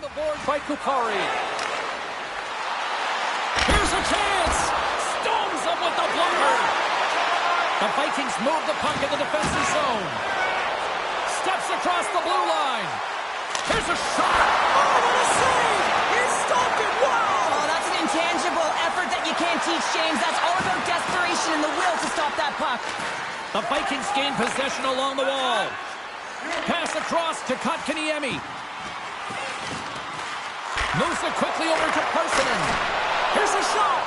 the board by Kupari. Here's a chance. Stones him with the blocker. The Vikings move the puck in the defensive zone. Steps across the blue line. Here's a shot. Oh, what a save. He stopped it. Wow. Oh, that's an intangible effort that you can't teach, James. That's all about desperation and the will to stop that puck. The Vikings gain possession along the wall. Pass across to Kotkaniemi. Moves it quickly over to Parsonen. Here's a shot.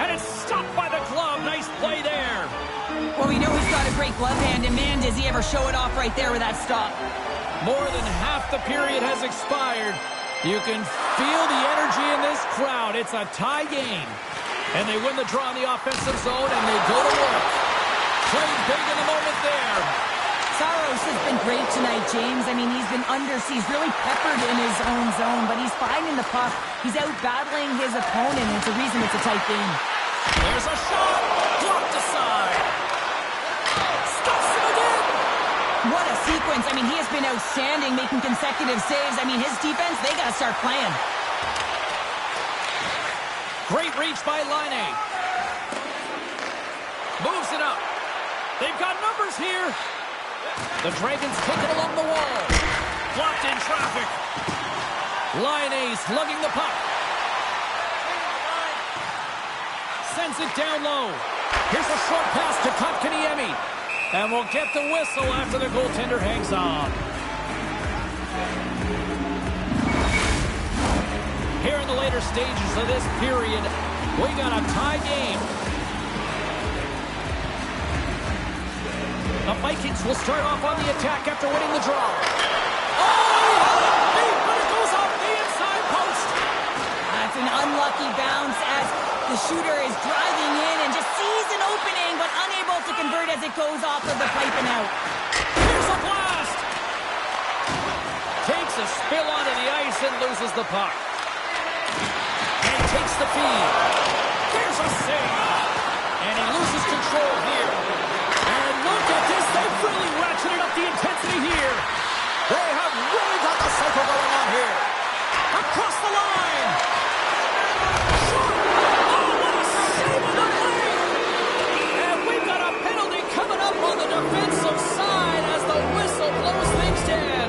And it's stopped by the glove. Nice play there. Well, we know he's got a great glove hand, and man, does he ever show it off right there with that stop. More than half the period has expired. You can feel the energy in this crowd. It's a tie game. And they win the draw in the offensive zone, and they go to work. Playing big in the moment there. Saros has been great tonight, James. I mean, he's been undersized, really peppered in his own zone, but he's finding the puck. He's out battling his opponent, and it's a reason it's a tight game. There's a shot. Blocked aside. Stops him again. What a sequence. I mean, he has been outstanding, making consecutive saves. I mean, his defense, they got to start playing. Great reach by Laine. Moves it up. They've got numbers here. The Dragons take it along the wall. Blocked in traffic. Laine slugging the puck. Sends it down low. Here's a short pass to Kotkaniemi. And we'll get the whistle after the goaltender hangs on. Here in the later stages of this period, we got a tie game. The Vikings will start off on the attack after winning the draw. Oh, deep, but it goes off the inside post. That's an unlucky bounce as the shooter is driving in and just sees an opening, but unable to convert as it goes off of the pipe and out. Here's a blast. Takes a spill onto the ice and loses the puck. And takes the feed. There's a save. And he loses control here. And look at this. They've really ratcheted up the intensity here. They have really got the cycle going on here. Across the line. Shot. Oh, what a save on the play. And we've got a penalty coming up on the defensive side as the whistle blows things dead.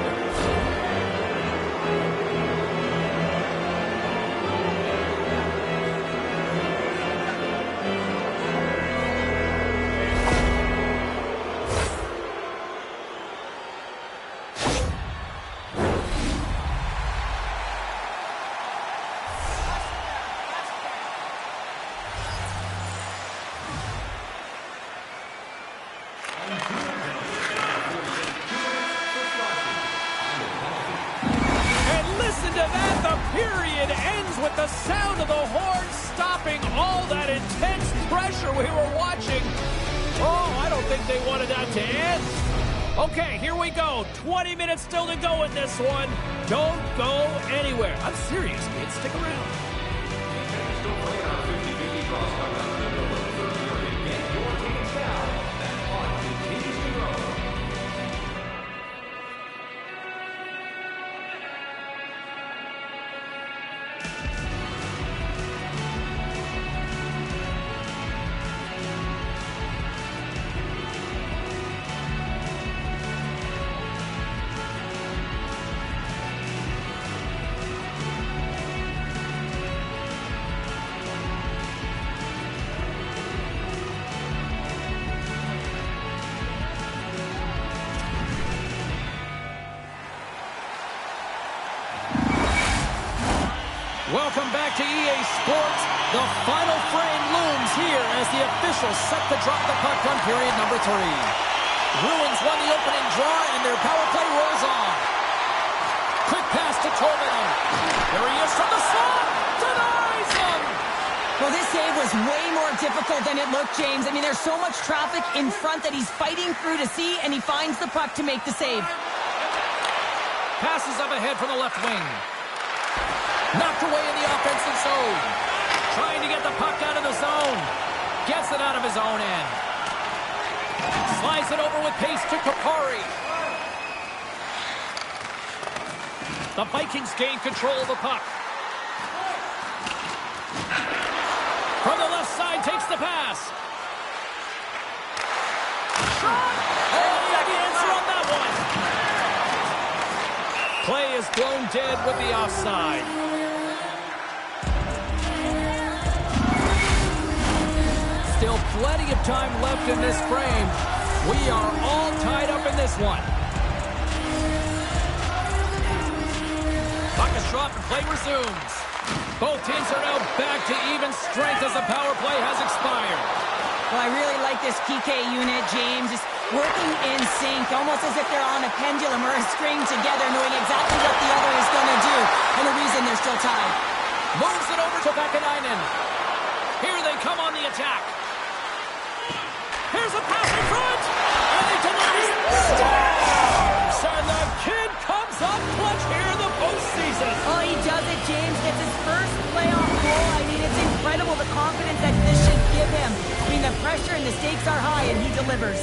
Period ends with the sound of the horn stopping all that intense pressure we were watching. Oh, I don't think they wanted that to end. Okay, here we go. 20 minutes still to go in this one. Don't go anywhere. I'm serious, kids. Stick around. Welcome back to EA Sports. The final frame looms here as the officials set to drop the puck on period number 3. Bruins won the opening draw and their power play rolls on. Quick pass to Tolvanen. There he is from the slot. Denies him. Well, this save was way more difficult than it looked, James. I mean, there's so much traffic in front that he's fighting through to see, and he finds the puck to make the save. Passes up ahead from the left wing. Knocked away in the offensive zone. Trying to get the puck out of the zone. Gets it out of his own end. Slides it over with pace to Kupari. The Vikings gain control of the puck. From the left side, takes the pass. Shot! Oh, the answer on that one. Play is blown dead with the offside. Still plenty of time left in this frame. We are all tied up in this one. Puck is dropped and play resumes. Both teams are now back to even strength as the power play has expired. Well, I really like this PK unit, James. Just working in sync, almost as if they're on a pendulum or a string together, knowing exactly what the other is going to do, and the reason they're still tied. Moves it over to Vakanainen. Here they come on the attack. Here's a pass in front, and they deny Stabs! And the kid comes up clutch here in the postseason. Oh, he does it, James. Gets his first playoff goal. I mean, it's incredible the confidence that this should give him. I mean, the pressure and the stakes are high, and he delivers.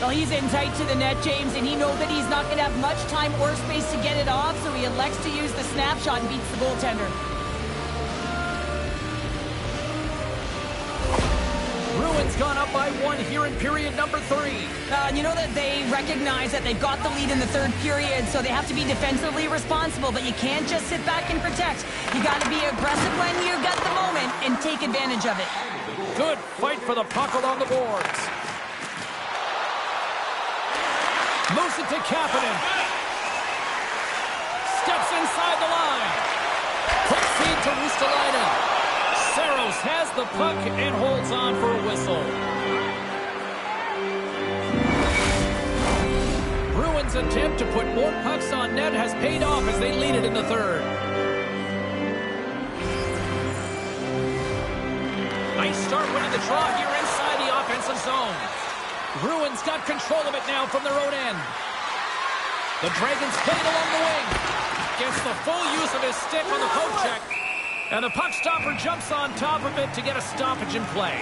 Well, he's in tight to the net, James, and he knows that he's not going to have much time or space to get it off, so he elects to use the snapshot and beats the goaltender. Bruins gone up by 1 here in period number 3. You know that they recognize that they've got the lead in the third period, so they have to be defensively responsible, but you can't just sit back and protect. You got to be aggressive when you got the moment and take advantage of it. Good fight for the puck along the boards. Moves it to Kapanen. Steps inside the line. Quick feed to Ristolainen. Saros has the puck and holds on for a whistle. Bruins' attempt to put more pucks on net has paid off as they lead it in the third. Nice start winning the draw here inside the offensive zone. Bruins got control of it now from their own end. The Dragons play it along the wing. Gets the full use of his stick on the poke check. And the puck stopper jumps on top of it to get a stoppage in play.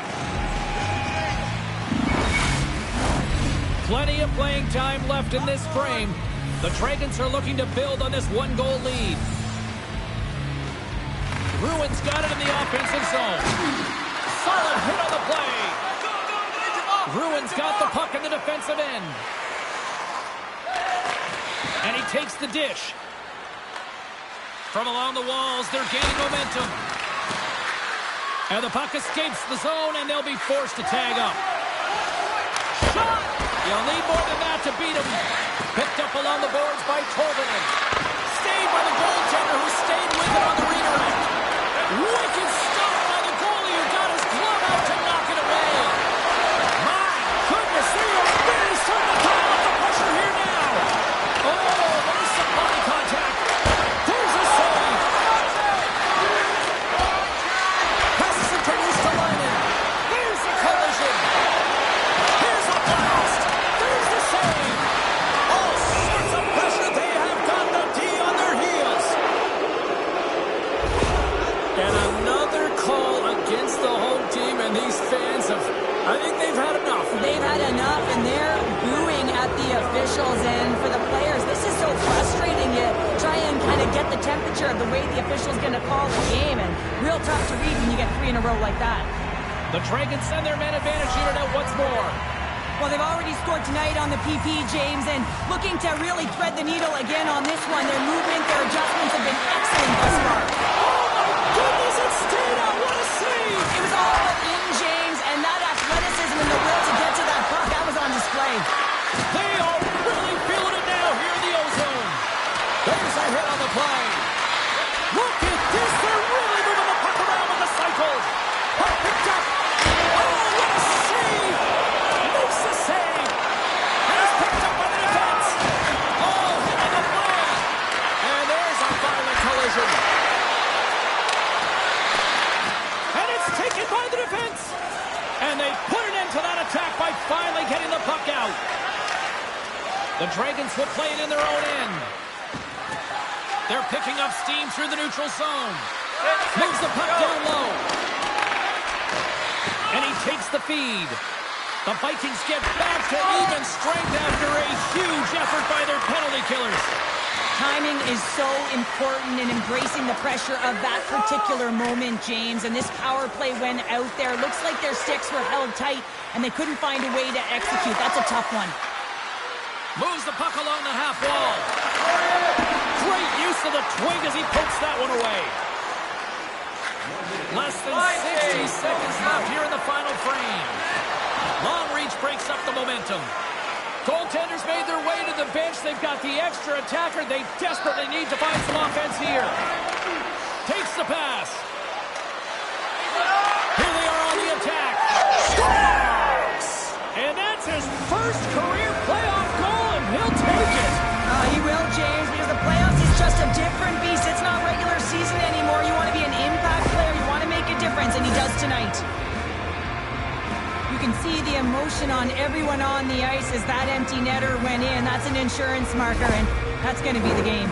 Plenty of playing time left in this frame. The Dragons are looking to build on this one-goal lead. Bruins got it in the offensive zone. Solid hit on the play. Bruins got the puck in the defensive end. And he takes the dish. From along the walls, they're gaining momentum. And the puck escapes the zone, and they'll be forced to tag up. Shot! You'll need more than that to beat him. Picked up along the boards by Torvinen. Stayed by the goaltender, who stayed with it on the redirect. Wicked stop by the goalie, who got his glove out to knock it away. My goodness, they are really starting to pile up the pressure here now. Oh, there's some body contact. There's a save. Passes it to Ristolainen. Here's the collision. Here's a blast. There's the save. All sorts of pressure. They have got the D on their heels. And another call against the home team, and these fans have, I think they've had enough. They've had enough, and they're booing at the officials. And for the players, this is so frustrating. You try and kind of get the temperature of the way the official's going to call the game, and real tough to read when you get 3 in a row like that. The Dragons send their man advantage unit out once more. Well, they've already scored tonight on the PP, James, and looking to really thread the needle again on this one. Their movement, their adjustments have been excellent thus far. Oh, my goodness, it stayed out. What a save. It was all in, James, and that athleticism and the will to get to that puck, that was on display. They are really feeling it now here in the ozone. There's a hit on the play. Look at this. They're really moving the puck around with the cycle. Puck picked up. Oh, what a save. Makes the save. And it's picked up by the defense. Oh, hit on the play. And there's a violent collision. And it's taken by the defense. And they put it into that attack by finally getting the puck out. The Dragons will play it in their own end. They're picking up steam through the neutral zone. Moves the puck down low. And he takes the feed. The Vikings get back to even strength after a huge effort by their penalty killers. Timing is so important in embracing the pressure of that particular moment, James. And this power play went out there. Looks like their sticks were held tight, and they couldn't find a way to execute. That's a tough one. Moves the puck along the half wall. Great use of the twig as he pokes that one away. Less than 60 seconds left here in the final frame. Long reach breaks up the momentum. Goaltenders made their way to the bench. They've got the extra attacker. They desperately need to find some offense here. Takes the pass. Here they are on the attack. Scores! And that's his first career playoff goal, and he'll take it. He will, James, because the playoffs is just a different beast. It's not regular season anymore. You want to be an impact player. You want to make a difference, and he does tonight. You can see the emotion on everyone on the ice as that empty netter went in. That's an insurance marker, and that's going to be the game.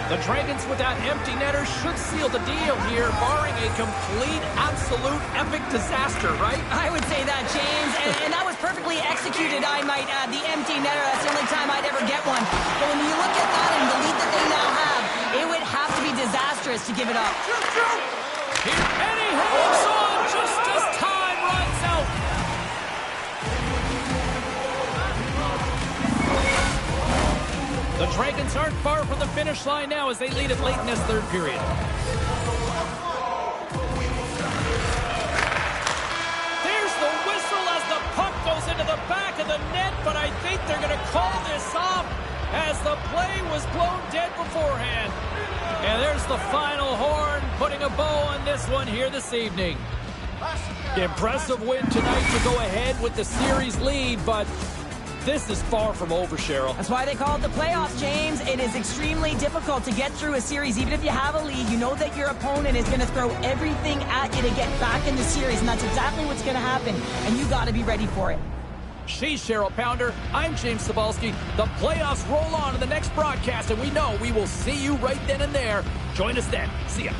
The Dragons with that empty netter should seal the deal here, barring a complete, absolute, epic disaster, right? I would say that, James, and that was perfectly executed, I might add. The empty netter, that's the only time I'd ever get one. But when you look at that and the lead that they now have, it would have to be disastrous to give it up. Here, and he hangs on just as time runs out. The Dragons aren't far from the finish line now as they lead it late in this third period. There's the whistle as the puck goes into the back of the net, but I think they're going to call this off as the play was blown dead beforehand. And there's the final horn, putting a bow on this one here this evening. Impressive win tonight to go ahead with the series lead, but this is far from over, Cheryl. That's why they call it the playoffs, James. It is extremely difficult to get through a series. Even if you have a lead, you know that your opponent is going to throw everything at you to get back in the series, and that's exactly what's going to happen, and you got to be ready for it. She's Cheryl Pounder. I'm James Cebulski. The playoffs roll on in the next broadcast, and we know we will see you right then and there. Join us then. See ya.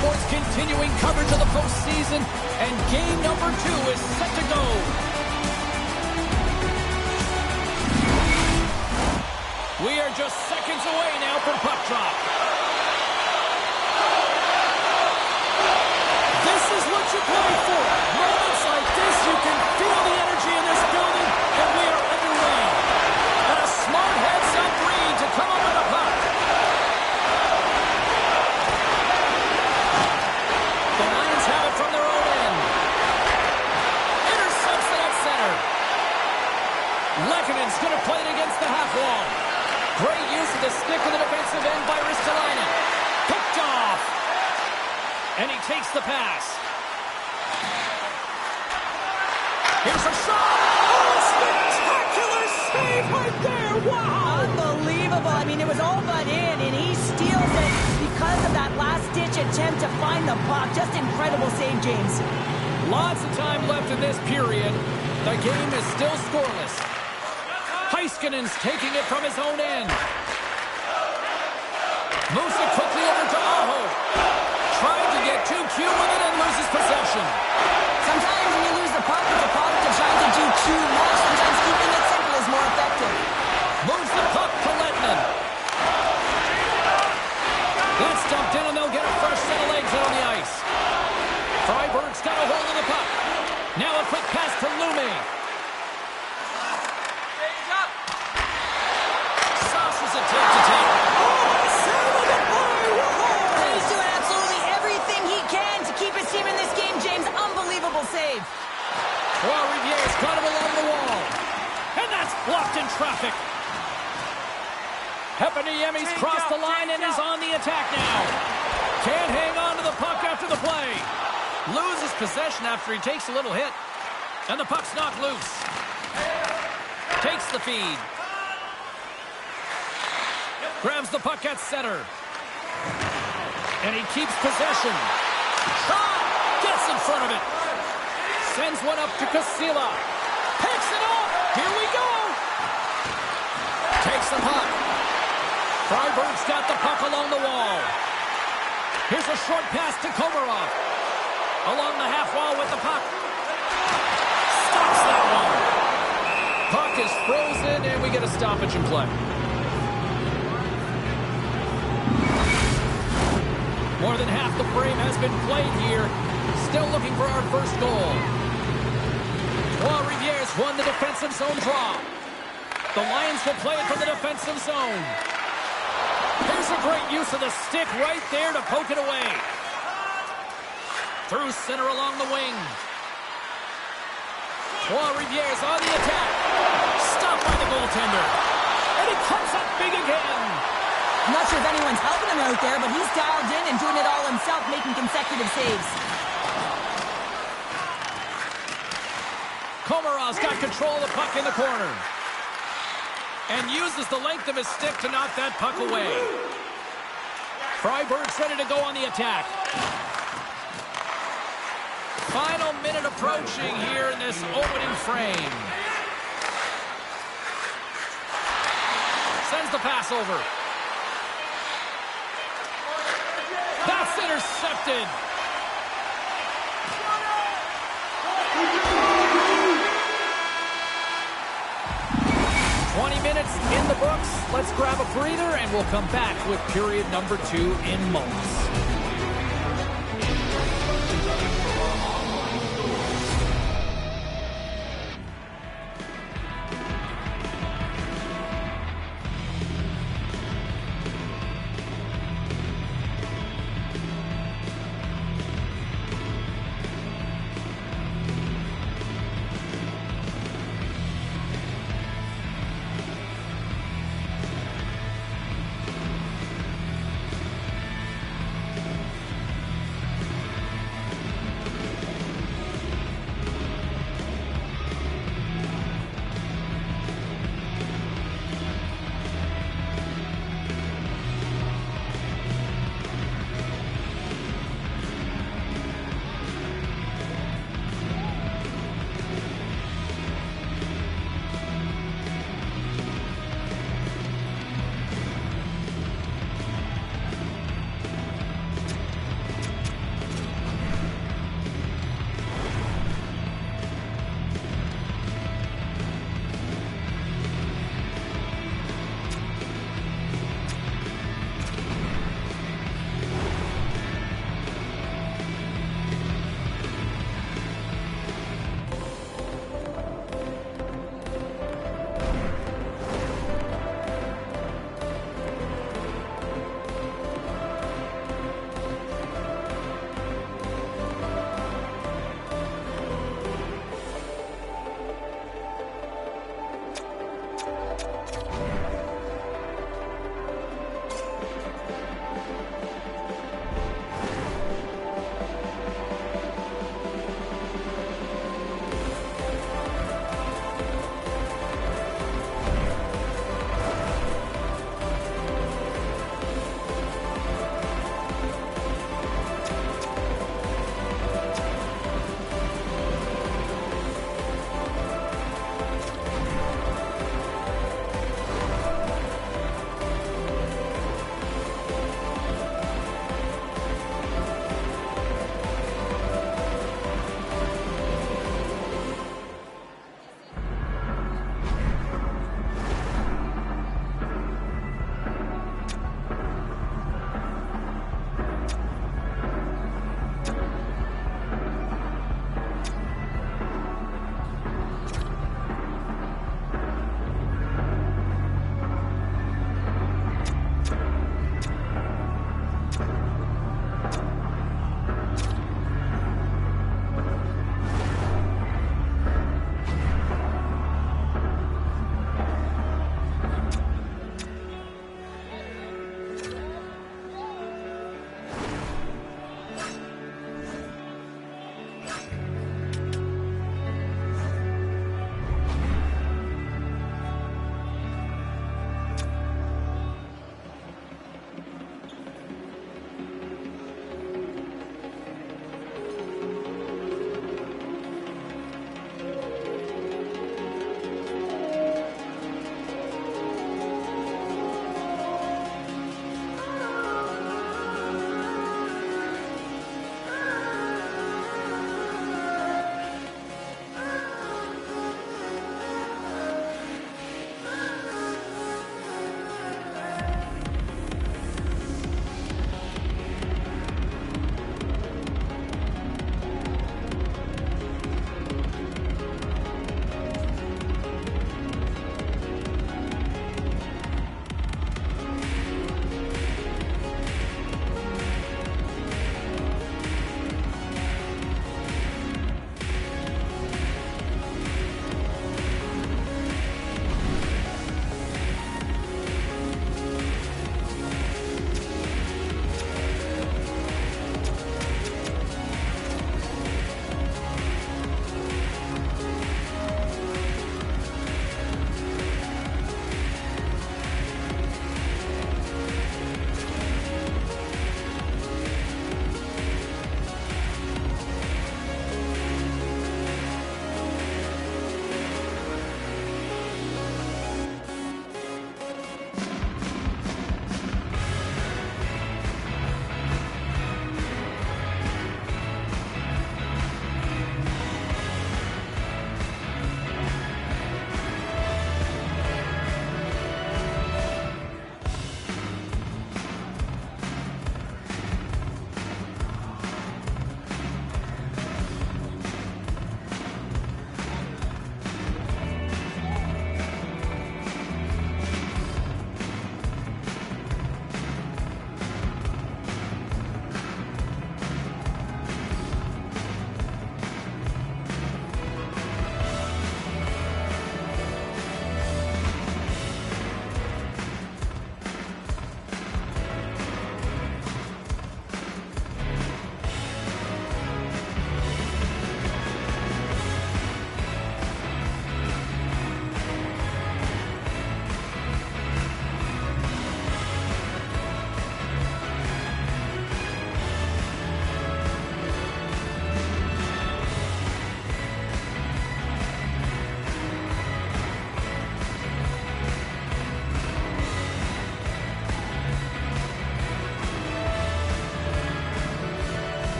Sports continuing coverage of the postseason, and game number 2 is set to go. We are just seconds away now from puck drop. This is what you play for. Moments like this, you can feel the energy in this building, and we are underway. And a smart heads-up read to come up with the puck. The Lions have it from their own end. Intercepts it at center. Lekkonen's going to play it against the half wall. Great use of the stick in the defensive end by Ristolainen. Picked off. And he takes the pass. Here's a shot. Oh, spectacular save right there. Wow. Unbelievable. I mean, it was all but in, and he steals it because of that last-ditch attempt to find the puck. Just incredible save, James. Lots of time left in this period. The game is still scoreless. Heiskanen's taking it from his own end. Moves it quickly over to Aho. Trying to get too cute with it and loses possession. Sometimes when you lose the puck, it's a product of trying to do too much. Sometimes keeping it simple is more effective. Moves the puck to Lettman. That's dumped in, and they'll get a fresh set of legs out on the ice. Freiberg's got a hold of the puck. Now a quick pass to Lume. Saucer's attempt to take. He's doing absolutely everything he can to keep his team in this game, James. Unbelievable save. Rivier's got him along the wall. And that's blocked in traffic. Heponiemi's crossed the line and is on the attack now. Can't hang on to the puck after the play. Loses possession after he takes a little hit. And the puck's knocked loose. Takes the feed. Grabs the puck at center. And he keeps possession. Shot! Gets in front of it. Sends one up to Casilla. Picks it up! Here we go! Takes the puck. Freiberg's got the puck along the wall. Here's a short pass to Komarov. Along the half wall with the puck. Stops that one. Puck is frozen, and we get a stoppage in play. More than half the frame has been played here. Still looking for our first goal. Rivier's won the defensive zone draw. The Lions will play it from the defensive zone. Here's a great use of the stick right there to poke it away. Through center along the wing. Rivier's on the attack. Stopped by the goaltender. And he comes up big again. I'm not sure if anyone's helping him out there, but he's dialed in and doing it all himself, making consecutive saves. Komarov's got control of the puck in the corner. And uses the length of his stick to knock that puck away. Freiberg's ready to go on the attack. Final minute approaching here in this opening frame. Sends the pass over. That's intercepted. Minutes in the books. Let's grab a breather, and we'll come back with period number 2 in moments.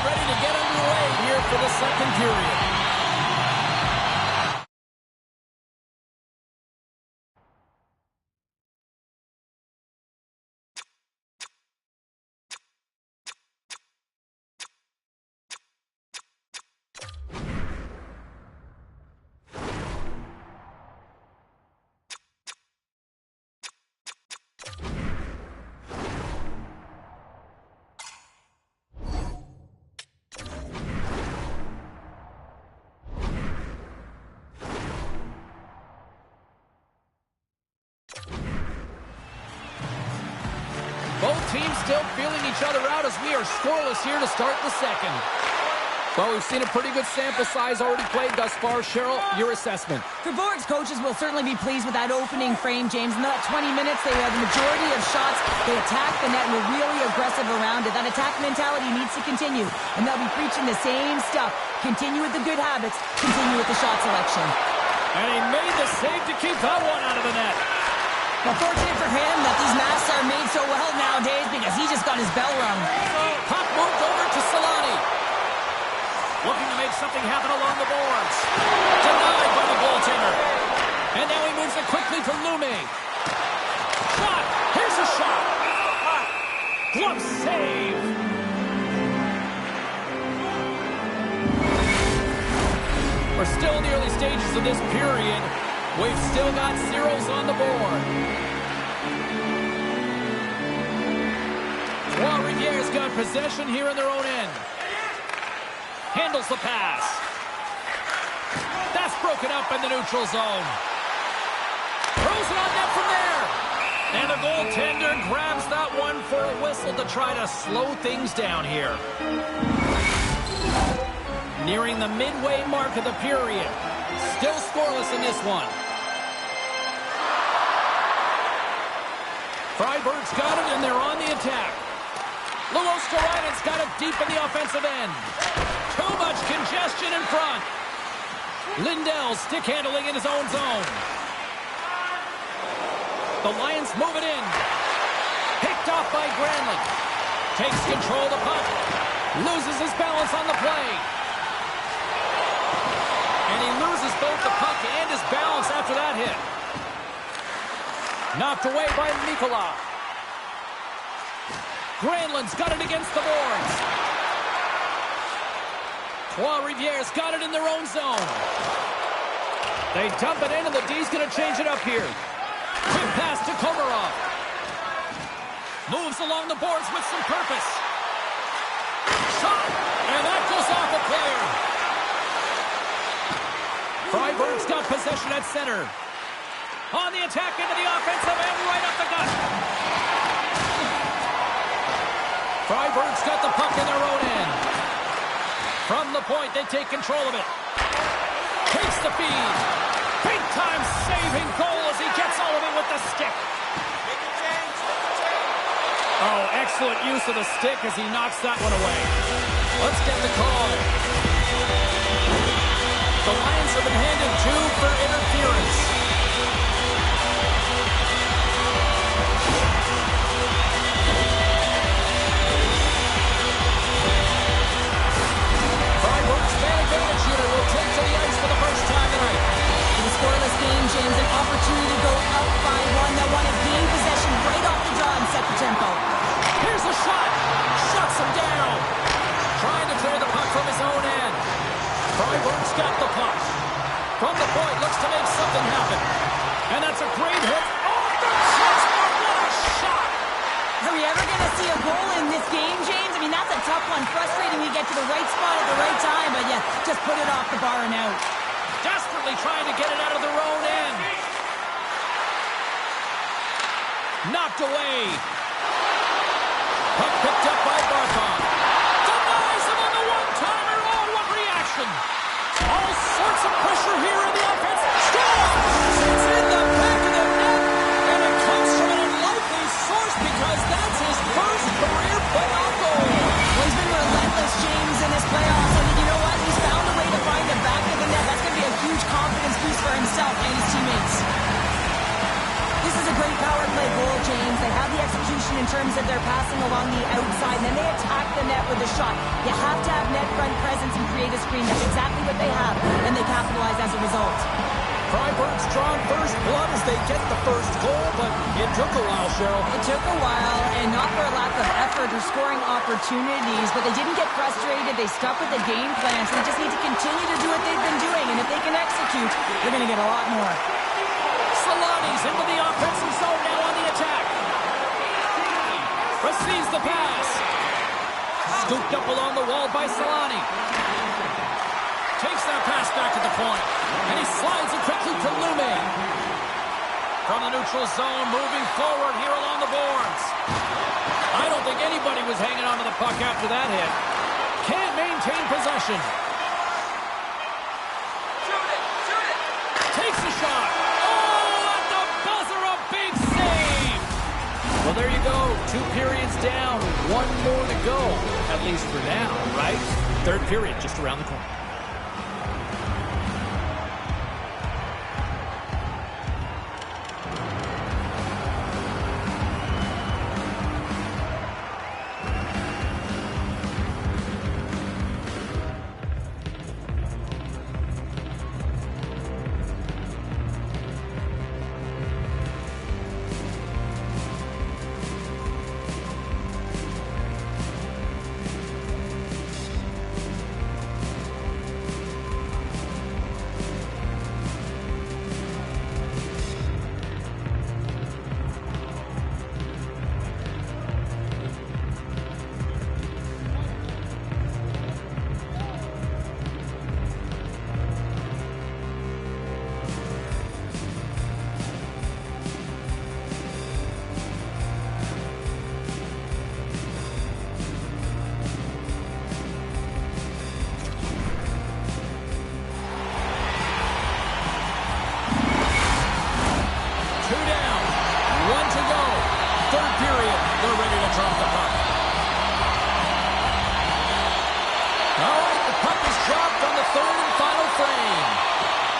ready to get underway here for the second period. Both teams still feeling each other out as we are scoreless here to start the second. Well, we've seen a pretty good sample size already played thus far. Cheryl, your assessment. The Bulldogs coaches will certainly be pleased with that opening frame, James. In that 20 minutes, they had the majority of shots. They attacked the net and were really aggressive around it. That attack mentality needs to continue, and they'll be preaching the same stuff. Continue with the good habits. Continue with the shot selection. And he made the save to keep that one out of the net. Well, fortunate for him that these masks are made so well nowadays because he just got his bell rung. Puck moved over to Solani. Looking to make something happen along the boards. Denied by the goaltender. And now he moves it quickly to Lume. Shot! Here's a shot! Glove save! We're still in the early stages of this period. We've still got zeros on the board. Rivier's got possession here in their own end. Handles the pass. That's broken up in the neutral zone. Throws it on net from there. And the goaltender grabs that one for a whistle to try to slow things down here. Nearing the midway mark of the period. Still scoreless in this one. Freiburg's got it, and they're on the attack. Luosterainen's got it deep in the offensive end. Too much congestion in front. Lindell stick handling in his own zone. The Lions move it in. Picked off by Granlund. Takes control of the puck. Loses his balance on the play. And he loses both the puck and his balance after that hit. Knocked away by Mikkola. Granlund's got it against the boards. Trois-Rivière's got it in their own zone. They dump it in, and the D's going to change it up here. Quick pass to Komarov. Moves along the boards with some purpose. Shot! And that goes off a player. Freiburg's got possession at center. On the attack into the offensive end, right up the gut. Freiburg's got the puck in their own end. From the point, they take control of it. Takes the feed. Big-time saving goal as he gets all of it with the stick. Oh, excellent use of the stick as he knocks that one away. Let's get the call. The Lions have been handed 2 for interference. Advantage unit will take to the ice for the first time tonight. In a scoreless game, James, an opportunity to go up by 1. They'll want to gain possession right off the draw and set the tempo. Here's a shot. Shuts him down. Trying to clear the puck from his own end. Freiburg's got the puck. From the point, looks to make something happen. And that's a great hit. Oh, the chest! What a shot! Are we ever going to see a goal in this game, James? I mean, that's a tough one. Frustrating we get to the right spot at the right time, but yeah, just put it off the bar and out. Desperately trying to get it out of their own end. Knocked away. Puck picked up by Barkov. Denies him on the one-timer. Oh, what reaction. All sorts of pressure here in the offense. Scores! It's in the back of the net, and it comes from an unlikely source because that's his first career playoff goal. Well, he's been relentless, James, in his playoffs, and you know what? He's found a way to find the back of the net. That's going to be a huge confidence boost for himself and his teammates. This is a great power play goal, James. They have the execution in terms of their passing along the outside, and then they attack the net with a shot. You have to have net front presence and create a screen. That's exactly what they have, and they capitalize as a result. Freiburg's drawn first blood as they get the first goal, but it took a while, Cheryl. It took a while, and not for a lack of effort or scoring opportunities, but they didn't get frustrated. They stuck with the game plan, so they just need to continue to do what they've been doing, and if they can execute, they're going to get a lot more. Solani's into the offensive zone now on the attack. Receives the pass. Scooped up along the wall by Solani. Takes that pass back to the point. And he slides it quickly to Lume. From the neutral zone, moving forward here along the boards. I don't think anybody was hanging on to the puck after that hit. Can't maintain possession. Shoot it! Shoot it! Takes a shot. Oh, at the buzzer, a big save! Well, there you go. 2 periods down. 1 more to go. At least for now, right? Third period just around the corner.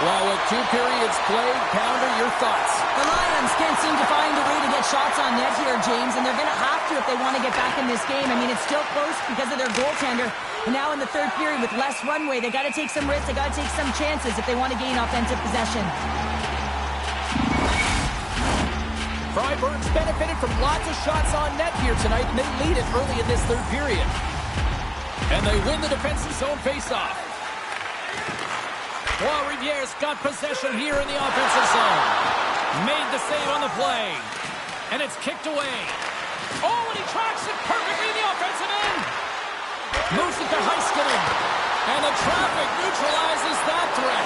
Well, with 2 periods played, Pounder, your thoughts? The Lions can't seem to find a way to get shots on net here, James, and they're going to have to if they want to get back in this game. I mean, it's still close because of their goaltender. And now in the third period with less runway, they got to take some risks, they got to take some chances if they want to gain offensive possession. Freiburg's benefited from lots of shots on net here tonight, and they lead it early in this third period. And they win the defensive zone faceoff. Well, Riviere's got possession here in the offensive zone. Made the save on the play. And it's kicked away. Oh, and he tracks it perfectly in the offensive end. Moves it to Heiskanen. And the traffic neutralizes that threat.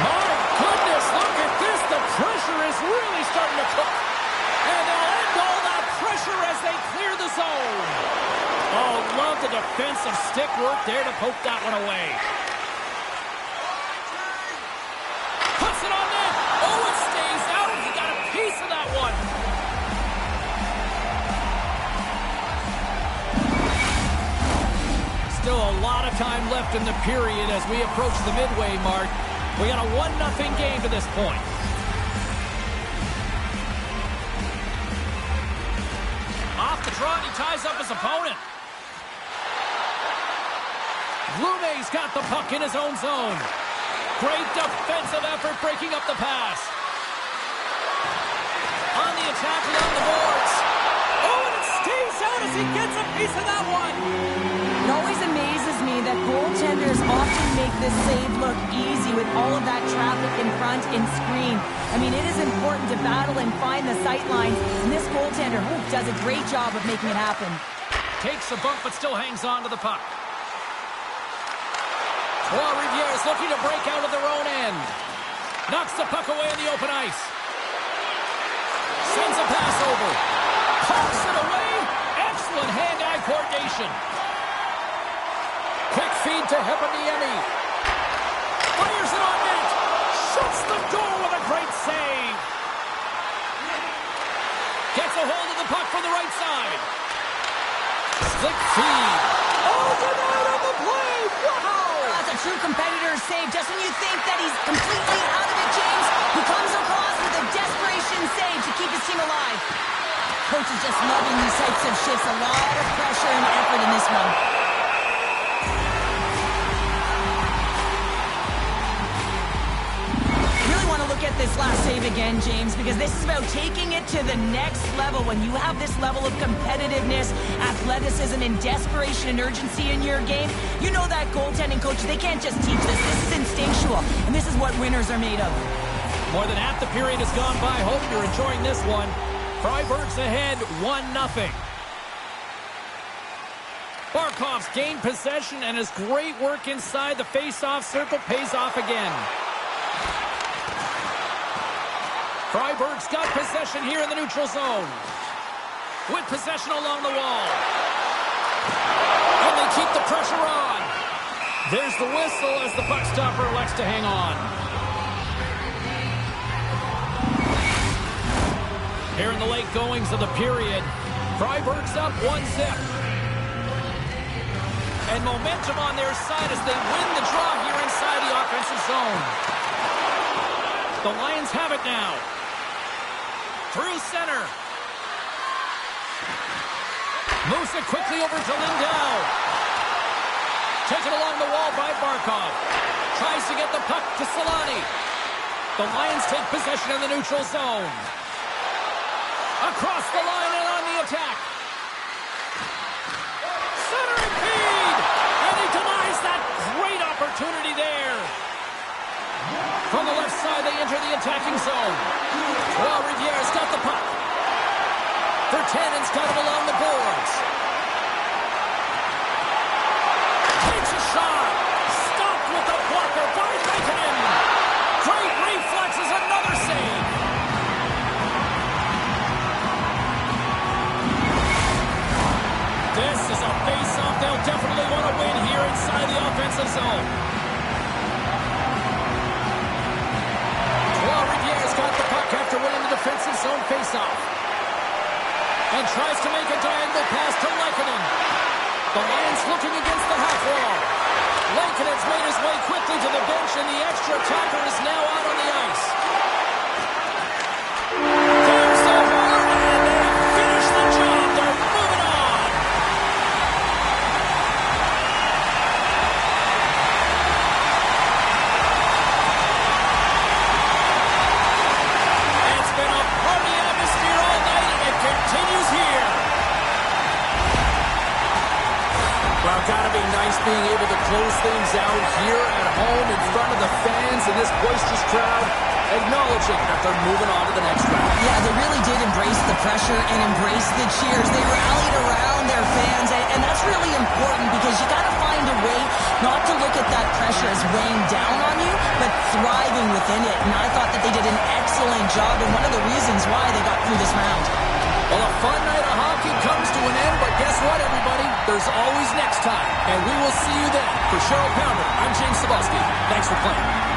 My goodness, look at this. The pressure is really starting to cook. And they'll end all that pressure as they clear the zone. Oh, love the defensive stick work there to poke that one away. Puts it on net. Oh, it stays out. He got a piece of that one. Still a lot of time left in the period as we approach the midway mark. We got a 1-0 game to this point. Off the draw, he ties up his opponent. Lume's got the puck in his own zone. Great defensive effort breaking up the pass. On the attack along the boards. Oh, and it stays out as he gets a piece of that one. It always amazes me that goaltenders often make this save look easy with all of that traffic in front and screen. I mean, it is important to battle and find the sight lines, and this goaltender does a great job of making it happen. Takes a bump but still hangs on to the puck. Well, Riviere's looking to break out of their own end. Knocks the puck away in the open ice. Sends a pass over. Pokes it away. Excellent hand-eye coordination. Quick feed to Heponiemi. Fires it on net. Shuts the door with a great save. Gets a hold of the puck from the right side. Slick feed. Oh, denied on the play. Wow. That's a true competitor's save. Just when you think that he's completely out of it, James, he comes across with a desperation save to keep his team alive. Coach is just loving these types of shifts. A lot of pressure and effort in this one. Really want to look at this last save again, James, because this is about taking it to the next level. When you have this level of competitiveness, athleticism, and desperation and urgency in your game, you know that goaltending coach, they can't just teach this. This is instinctual, and this is what winners are made of. More than half the period has gone by. Hope you're enjoying this one. Freiburg's ahead 1-0. Barkov's gained possession, and his great work inside the face-off circle pays off again. Freiburg's got possession here in the neutral zone. With possession along the wall. And they keep the pressure on. There's the whistle as the puck stopper elects to hang on. Here in the late goings of the period, Freiburg's up 1-0. And momentum on their side as they win the draw here inside the offensive zone. The Lions have it now. Through center. Moves it quickly over to Lindell. Taken along the wall by Barkov. Tries to get the puck to Solani. The Lions take possession in the neutral zone. Across the line and on the attack. Centering feed! And he denies that great opportunity there. From the left side, they enter the attacking zone. Well, Riviere's got the puck. Vertanen's got him along the boards. Takes a shot. Stopped with the blocker by Raikkonen. Great reflexes, another save. This is a face-off they'll definitely want to win here inside the offensive zone. Well, Riviere's got the puck after winning the defensive zone face-off. And tries to make a diagonal pass to Raikkonen. The Lions looking against the half wall. Raikkonen's made his way quickly to the bench, and the extra attacker is now out on the ice. There's the horn, and they finish the job. They're moving on. It's been a party atmosphere all night, and it continues here. Well, gotta be nice being able to close things out here at home in front of the fans and this boisterous crowd, acknowledging that they're moving on to the next round. Yeah, they really did embrace the pressure and embrace the cheers. They rallied around their fans, and that's really important because you got to find a way not to look at that pressure as weighing down on you, but thriving within it. And I thought that they did an excellent job, and one of the reasons why they got through this round. Well, a fun night of hockey comes to an end, but guess what, everybody? There's always next time, and we will see you then. For Cheryl Pounder, I'm James Cebulski. Thanks for playing.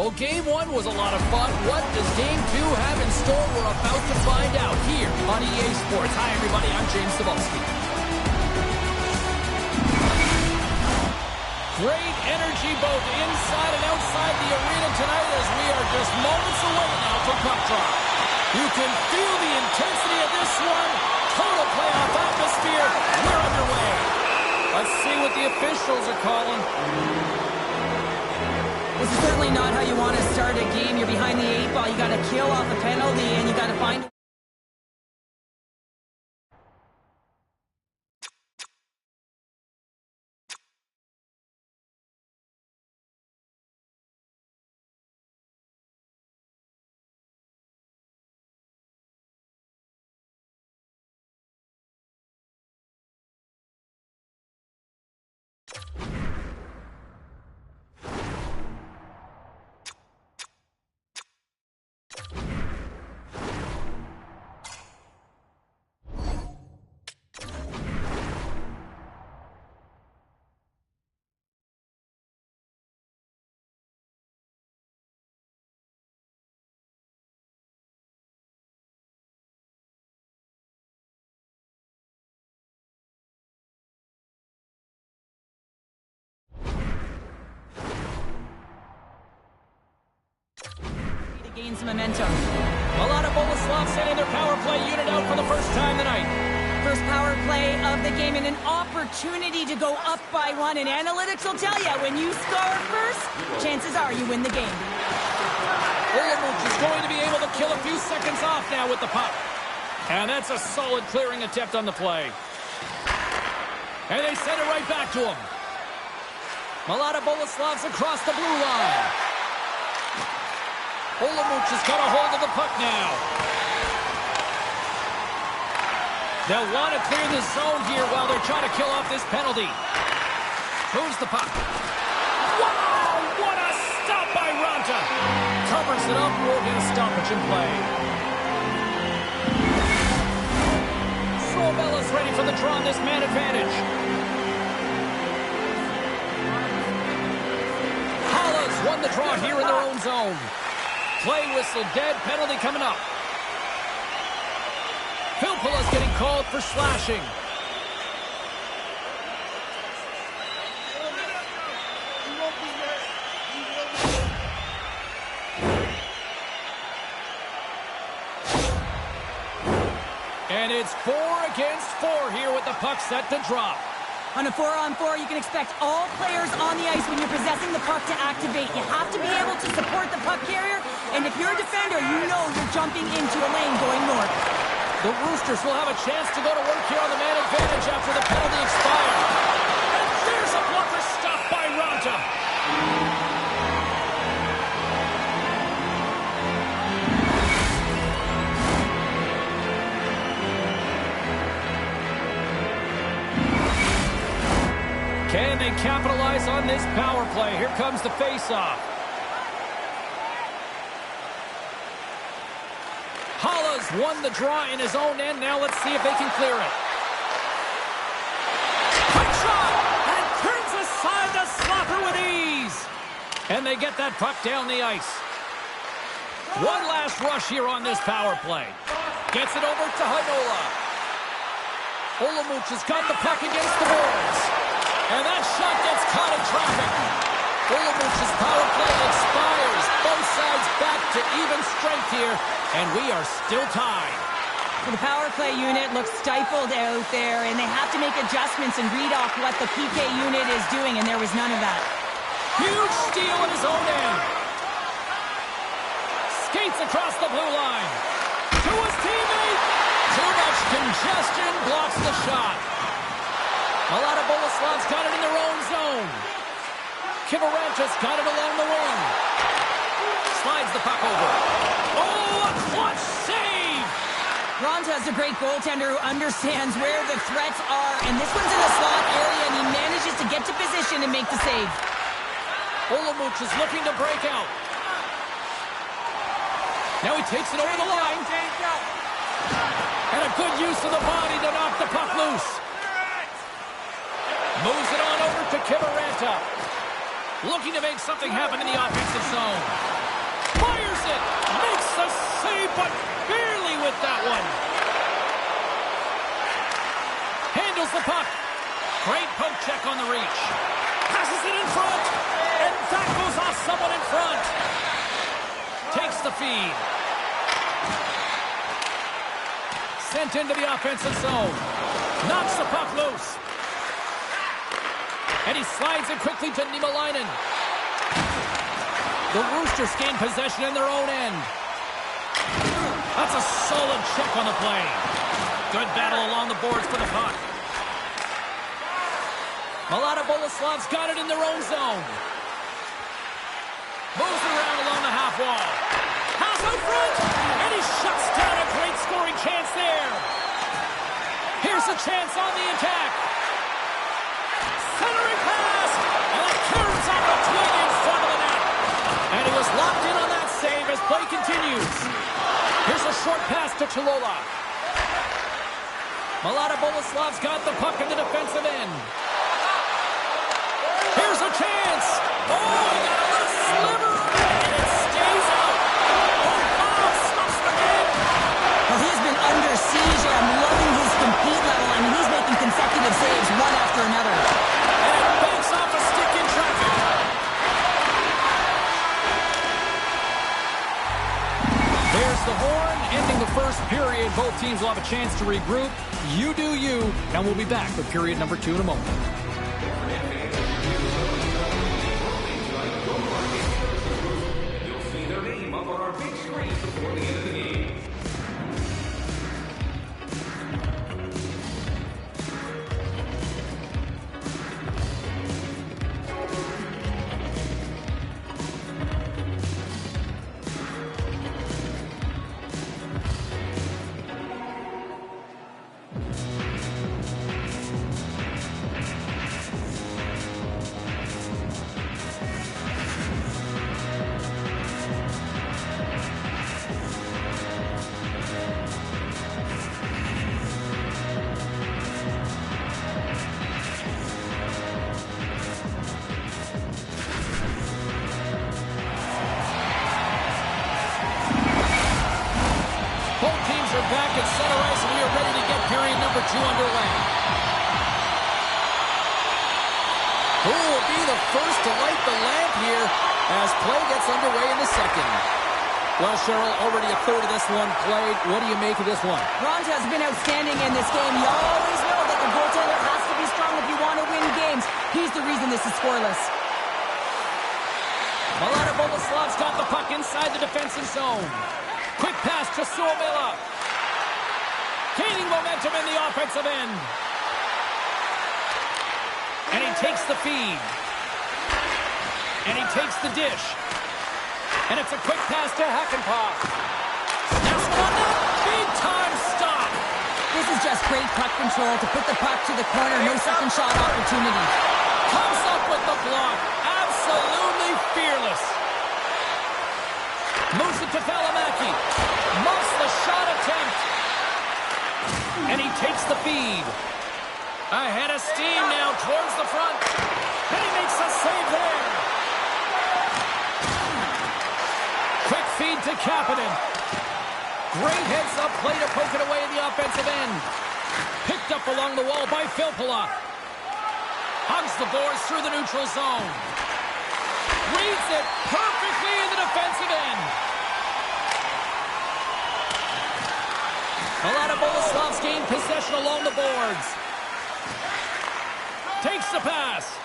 Well, Game 1 was a lot of fun. What does Game 2 have in store? We're about to find out here on EA Sports. Hi, everybody. I'm James Cebulski. Great energy both inside and outside the arena tonight as we are just moments away now from puck drop. You can feel the intensity of this one. Total playoff atmosphere. We're underway. Let's see what the officials are calling. This is certainly not how you want to start a game. You're behind the 8 ball. You got to kill off a penalty, and you got to find... gain some momentum. A lot of Boleslav sending their power play unit out for the first time tonight. First power play of the game and an opportunity to go up by 1. And analytics will tell you, when you score first, chances are you win the game. Olamuch is going to be able to kill a few seconds off now with the puck. And that's a solid clearing attempt on the play. And they send it right back to him. Malata Boleslav's across the blue line. Olamuch has got a hold of the puck now. They'll want to clear the zone here while they're trying to kill off this penalty. Moves the puck. Wow! What a stop by Ranta! Covers it up. We'll get a stoppage in play. Slovella's ready for the draw on this man advantage. Halla's won the draw here in their own zone. Play whistle dead, penalty coming up. Filppula's getting called for slashing. And it's 4 against 4 here with the puck set to drop. On a 4-on-4, you can expect all players on the ice when you're possessing the puck to activate. You have to be able to support the puck carrier, and if you're a defender, you know you're jumping into a lane going north. The Roosters will have a chance to go to work here on the man advantage after the penalty expired. And there's a blocker stop by Ranta. Can they capitalize on this power play? Here comes the face-off. Halla's won the draw in his own end. Now let's see if they can clear it. Quick shot! And turns aside the slapper with ease. And they get that puck down the ice. One last rush here on this power play. Gets it over to Heinola. Olamuch has got the puck against the boards. And that shot gets caught in traffic. Olamuch's power play expires. Both sides back to even strength here. And we are still tied. So the power play unit looks stifled out there, and they have to make adjustments and read off what the PK unit is doing, and there was none of that. Huge steal at his own end. Skates across the blue line. To his teammate. Too much congestion blocks the shot. Malata Boleslav's got it in their own zone. Kivaranta's got it along the wing. Slides the puck over. Oh, a clutch save! Ronta's a great goaltender who understands where the threats are, and this one's in the slot area, and he manages to get to position and make the save. Olamuch is looking to break out. Now he takes it over the line. And a good use of the body to knock the puck loose. Moves it on over to Kivaranta. Looking to make something happen in the offensive zone. Fires it. Makes the save, but barely with that one. Handles the puck. Great poke check on the reach. Passes it in front. And that goes off someone in front. Takes the feed. Sent into the offensive zone. Knocks the puck loose. And he slides it quickly to Niemelainen. The Roosters gain possession in their own end. That's a solid check on the play. Good battle along the boards for the puck. Malata Boleslav's got it in their own zone. Moves around along the half wall. Pass out front. And he shuts down a great scoring chance there. Here's a chance on the attack. Centering pass. And it turns on the twig in front of the net. And he was locked in on that save as play continues. Here's a short pass to Chilola. Malata Boleslav's got the puck in the defensive end. Here's a chance. Oh, he got a little sliver, and it stays out. Oh, wow, stops the game. Well, he's been under siege, and I'm loving his compete level. I mean, he's making consecutive saves one after another. And it banks off a stick in traffic. There's the horn, ending the first period. Both teams will have a chance to regroup. You do you, and we'll be back with period number 2 in a moment. Back at center ice, and we are ready to get period number 2 underway. Who will be the first to light the lamp here as play gets underway in the second? Well, Cheryl, already a third of this one played. What do you make of this one? Ronta has been outstanding in this game. You always know that the goaltender has to be strong if you want to win games. He's the reason this is scoreless. Malata Boleslav's got the puck inside the defensive zone. Quick pass to Suomela. Gaining momentum in the offensive end. And he takes the feed. And he takes the dish. And it's a quick pass to Hakanpää. Snaps on that big-time stop. This is just great puck control to put the puck to the corner. No second shot opportunity. Comes up with the block. Absolutely fearless. Moves it to Valimaki. Muffs the shot attempt. And he takes the feed. Ahead of steam now towards the front. And he makes a save there. Quick feed to Kapanen. Great heads-up play to poke it away in the offensive end. Picked up along the wall by Filppula. Hugs the boards through the neutral zone. Reads it perfectly in the defensive end. Malata Boleslav's gained possession along the boards. Takes the pass.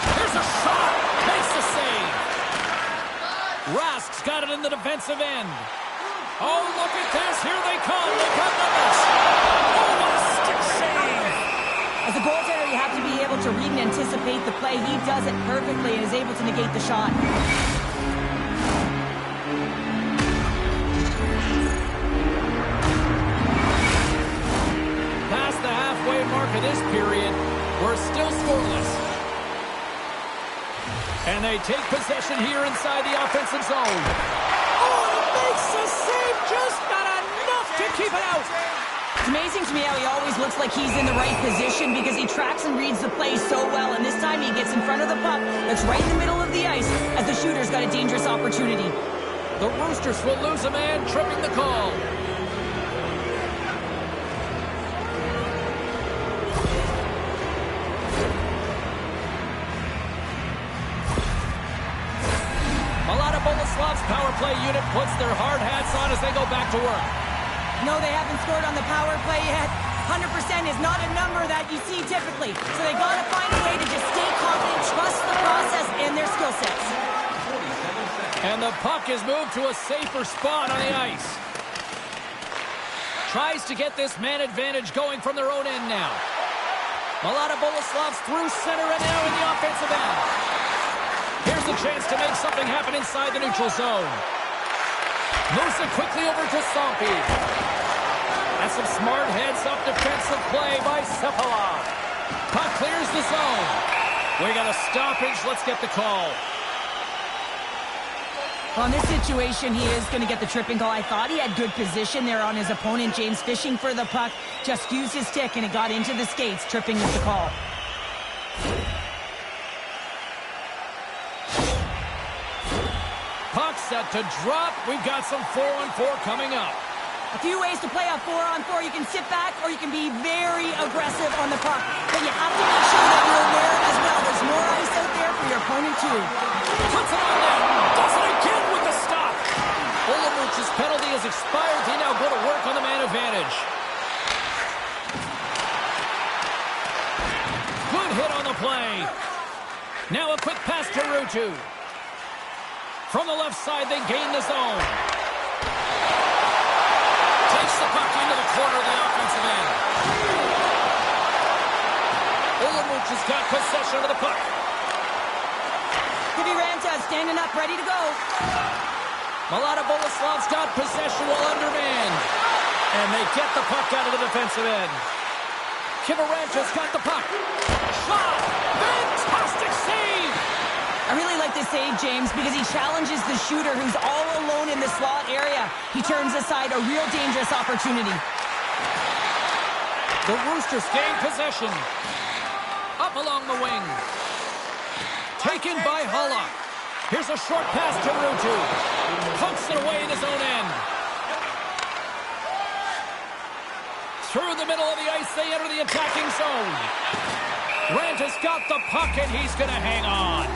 Here's a shot. Makes the save. Rask's got it in the defensive end. Oh, look at this. Here they come. Look at numbers. Oh, what a stick save. As a goaltender, you have to be able to read and anticipate the play. He does it perfectly and is able to negate the shot. Past the halfway mark of this period, we're still scoreless. And they take possession here inside the offensive zone. Oh, it makes the save, just not enough to keep it out. It's amazing to me how he always looks like he's in the right position because he tracks and reads the play so well. And this time he gets in front of the puck that's right in the middle of the ice as the shooter's got a dangerous opportunity. The Roosters will lose a man, tripping the call. Boleslav's power play unit puts their hard hats on as they go back to work. No, they haven't scored on the power play yet. 100% is not a number that you see typically. So they got to find a way to just stay confident, trust the process and their skill sets. And the puck is moved to a safer spot on the ice. Tries to get this man advantage going from their own end now. Boleslav's through center and now in the offensive end. Here's a chance to make something happen inside the neutral zone. Moves it quickly over to Sampi. That's some smart heads-up defensive play by Sepala. Puck clears the zone. We got a stoppage. Let's get the call. Well, in this situation, he is going to get the tripping call. I thought he had good position there on his opponent. James fishing for the puck. Just used his stick, and it got into the skates. Tripping with the call. Puck set to drop. We've got some 4-on-4 coming up. A few ways to play a 4-on-4. You can sit back or you can be very aggressive on the puck. But you have to make sure that you're aware as well. There's more ice out there for your opponent too. Puts it on net. Does it again with the stop. Olamuch's penalty has expired. They now go to work on the man advantage. Good hit on the play. Now a quick pass to Ruutu. From the left side, they gain the zone. Takes the puck into the corner of the offensive end. Olamuch has got possession of the puck. Kiviranta standing up, ready to go. Boleslav's got possession while undermanned. And they get the puck out of the defensive end. Kiviranta's got the puck. Shot! Fantastic save! I really like this save, James, because he challenges the shooter who's all alone in the slot area. He turns aside a real dangerous opportunity. The Roosters gain possession. Up along the wing. Taken by Hulla. Here's a short pass to Ruutu. Pumps it away in his own end. Through the middle of the ice, they enter the attacking zone. Ranta's got the puck, and he's going to hang on.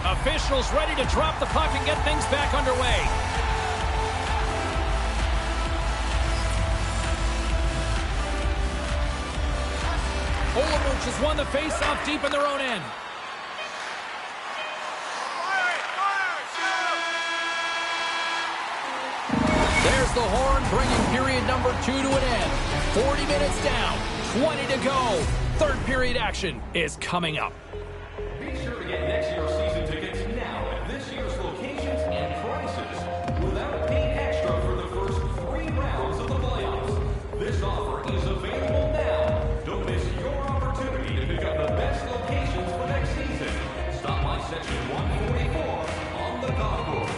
Officials ready to drop the puck and get things back underway. Olamuch has won the face-off deep in their own end. There's the horn, bringing period number 2 to an end. 40 minutes down, 20 to go. Third period action is coming up. Be sure to get next year's season tickets now at this year's locations and prices without paying extra for the first 3 rounds of the playoffs. This offer is available now. Don't miss your opportunity to pick up the best locations for next season. Stop by section 144 on the golf course.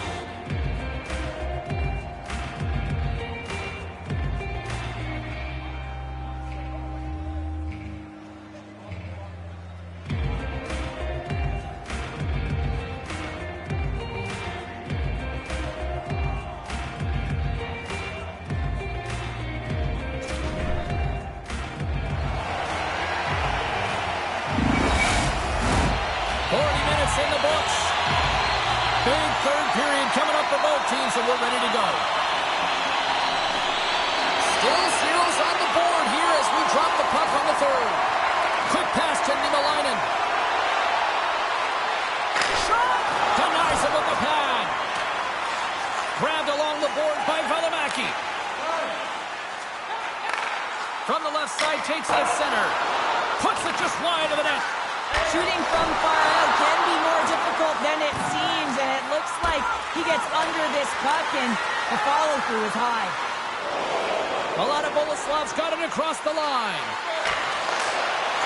In the books. Big third period coming up for both teams, and we're ready to go. Still zeros on the board here as we drop the puck on the third. Quick pass to Niemelainen. Shot! Denies him with the pad. Grabbed along the board by Valimaki. From the left side, takes it at center. Puts it just wide of the net. Shooting from far out can be more difficult than it seems, and it looks like he gets under this puck, and the follow-through is high. Boleslav's got it across the line.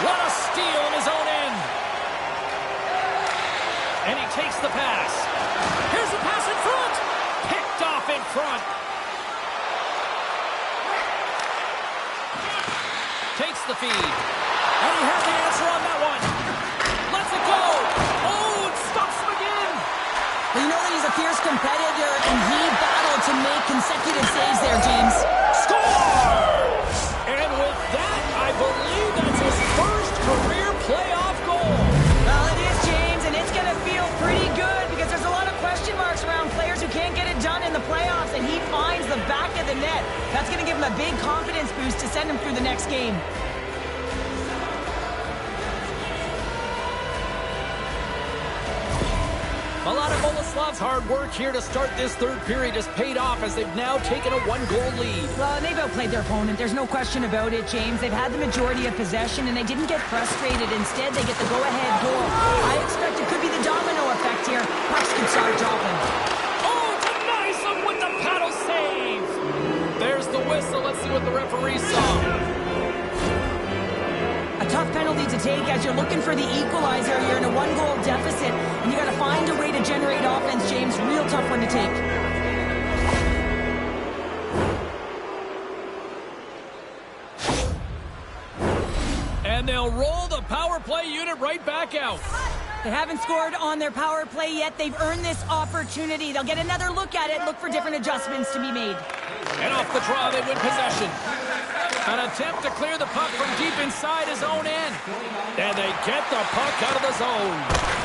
What a steal in his own end. And he takes the pass. Here's the pass in front. Picked off in front. takes the feed. And he has the answer on that one. Lets it go. Oh, it stops him again. Well, you know that he's a fierce competitor, and he battled to make consecutive saves there, James. Scores! And with that, I believe that's his first career playoff goal. Well, it is, James, and it's going to feel pretty good because there's a lot of question marks around players who can't get it done in the playoffs, and he finds the back of the net. That's going to give him a big confidence boost to send him through the next game. A lot of Boleslav's hard work here to start this third period has paid off as they've now taken a one-goal lead. Well, and they've outplayed their opponent. There's no question about it, James. They've had the majority of possession, and they didn't get frustrated. Instead, they get the go-ahead goal. I expect it could be the domino effect here. Pucks could start dropping. Oh, denies him with the paddle save. There's the whistle. Let's see what the referee saw. A tough penalty to take as you're looking for the equalizer. You're in a one-goal deficit, and you got to find a way to generate offense, James. Real tough one to take. And they'll roll the power play unit right back out. They haven't scored on their power play yet. They've earned this opportunity. They'll get another look at it, look for different adjustments to be made. And off the draw, they win possession. An attempt to clear the puck from deep inside his own end. And they get the puck out of the zone.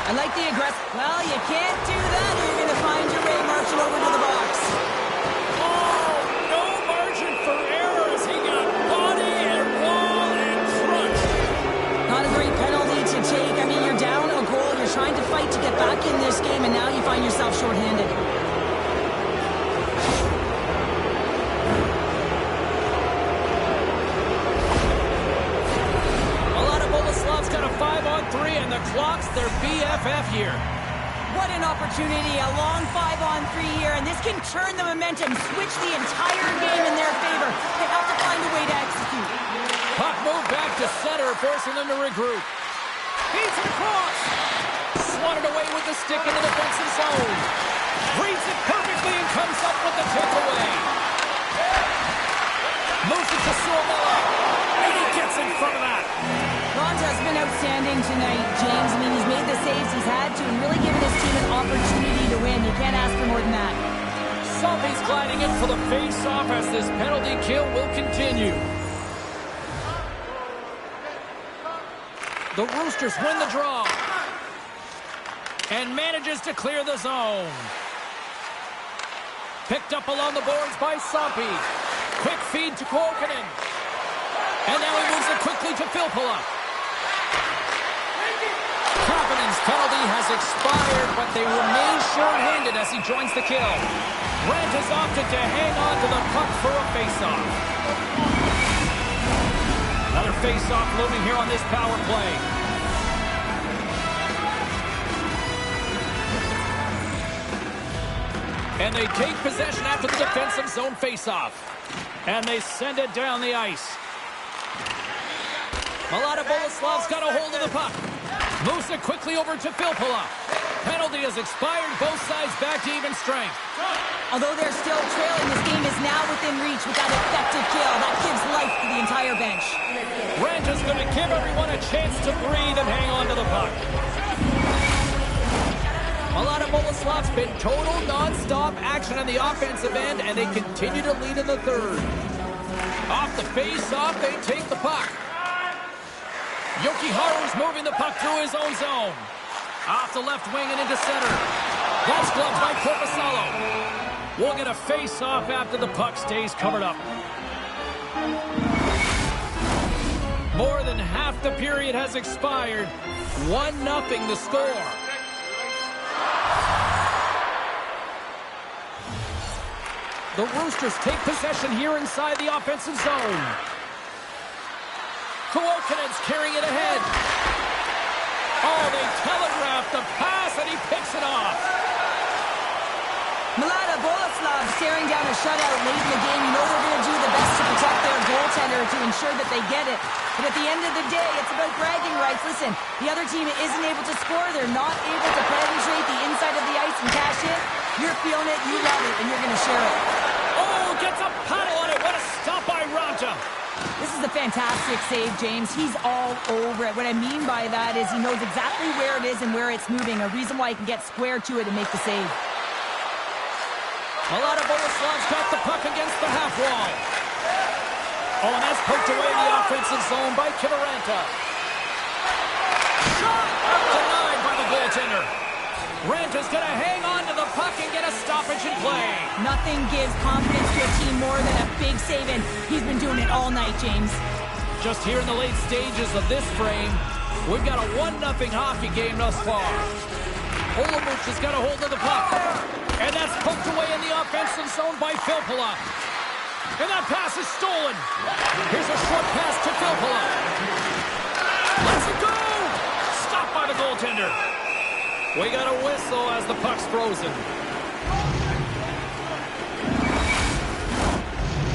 I like the aggressive. Well, you can't do that or you're going to find your way marching over to the box. Oh, no margin for error as he got body and wall and crunched. Not a great penalty to take. I mean, you're down a goal. You're trying to fight to get back in this game, and now you find yourself shorthanded. Got a 5-on-3, and the clock's their BFF here. What an opportunity, a long 5-on-3 here, and this can turn the momentum, switch the entire game in their favor. They have to find a way to execute. Puck moved back to center, forcing them to regroup. Feeds it across. Swatted away with the stick in the defensive zone. Reads it perfectly and comes up with the takeaway. Moves it to Silva, and he gets in front of that. Ronta's been outstanding tonight, James. I mean, he's made the saves he's had to and really given his team an opportunity to win. You can't ask for more than that. Somebody's gliding in for the face-off as this penalty kill will continue. The Roosters win the draw and manages to clear the zone. Picked up along the boards by Sampi. Quick feed to Kuokkanen. And now he moves it quickly to Filppula. Kapanen's penalty has expired, but they remain short-handed as he joins the kill. Grant has opted to hang on to the puck for a face-off. Another face-off looming here on this power play. And they take possession after the defensive zone face-off. And they send it down the ice. Malata Boleslav's got a hold of the puck. Moves it quickly over to Filppula. Penalty has expired. Both sides back to even strength. Although they're still trailing, this game is now within reach with that effective kill. That gives life to the entire bench. Ranta's going to give everyone a chance to breathe and hang on to the puck. Malata Boleslav's been total non-stop action on the offensive end, and they continue to lead in the third. Off the face-off, they take the puck. Jokiharju's moving the puck through his own zone. Off the left wing and into center. That's gloved by Korpisalo. We'll get a face-off after the puck stays covered up. More than half the period has expired. 1-0 the score. The Roosters take possession here inside the offensive zone. Kuokkanen's carrying it ahead. Oh, they telegraphed the pass, and he picks it off. Malata Boleslav staring down a shutout late in the game. You know they're going to do the best to protect their goaltender to ensure that they get it. But at the end of the day, it's about bragging rights. Listen, the other team isn't able to score. They're not able to penetrate the inside of the ice and cash in. You're feeling it, you love it, and you're going to share it. Oh, gets a paddle on it. What a stop by Raja. This is is a fantastic save, James. He's all over it. What I mean by that is he knows exactly where it is and where it's moving, a reason why he can get square to it and make the save. A lot of Boleslav's got the puck against the half wall. Oh, and that's poked away in the offensive zone by Kivaranta. Shot! Denied by the goaltender. Ranta's going to hang on to the puck and get a stoppage in play. Nothing gives confidence to a team more than a big save, and he's been doing it all night, James. Just here in the late stages of this frame, we've got a 1-0 hockey game thus far. Olamuch has got a hold of the puck. And that's poked away in the offensive zone by Filppula. And that pass is stolen. Here's a short pass to Filppula. Let's it go! Stopped by the goaltender. We got a whistle as the puck's frozen.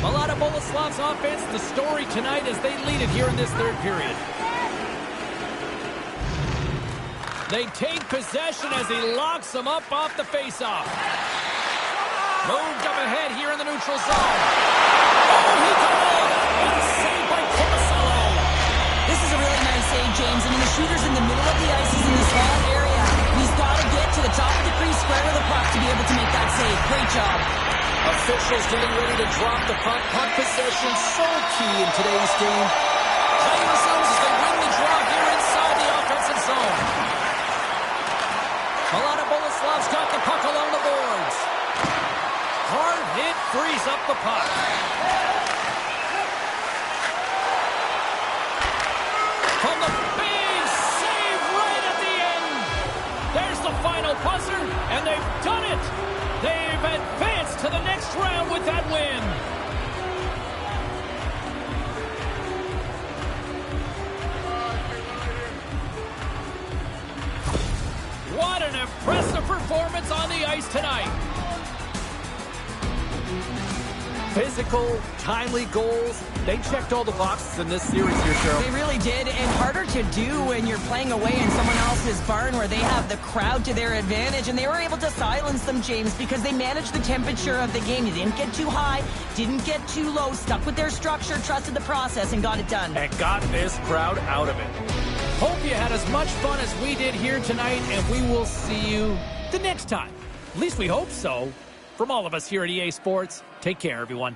A lot of Boleslav's offense. The story tonight as they lead it here in this third period. They take possession as he locks them up off the faceoff. Moved up ahead here in the neutral zone. Oh, he got off! And a save by Tomasello. This is a really nice save, James. I mean, the shooter's in the middle of the ice. He's in the small area. He's got to get to the top of the crease, square to the puck to be able to make that save. Great job. Officials getting ready to drop the puck. Puck possession so key in today's game. Playing zones as they win the draw here inside the offensive zone. A lot of Boleslav's got the puck along the boards. Hard hit frees up the puck. From the big save right at the end. There's the final buzzer, and they've done it. They've advanced to the next round with that win. What an impressive performance on the ice tonight. Physical, timely goals. They checked all the boxes in this series here, Cheryl. They really did, and harder to do when you're playing away in someone else's barn where they have the crowd to their advantage, and they were able to silence them, James, because they managed the temperature of the game. They didn't get too high, didn't get too low, stuck with their structure, trusted the process, and got it done. And got this crowd out of it. Hope you had as much fun as we did here tonight, and we will see you the next time. At least we hope so. From all of us here at EA Sports, take care, everyone.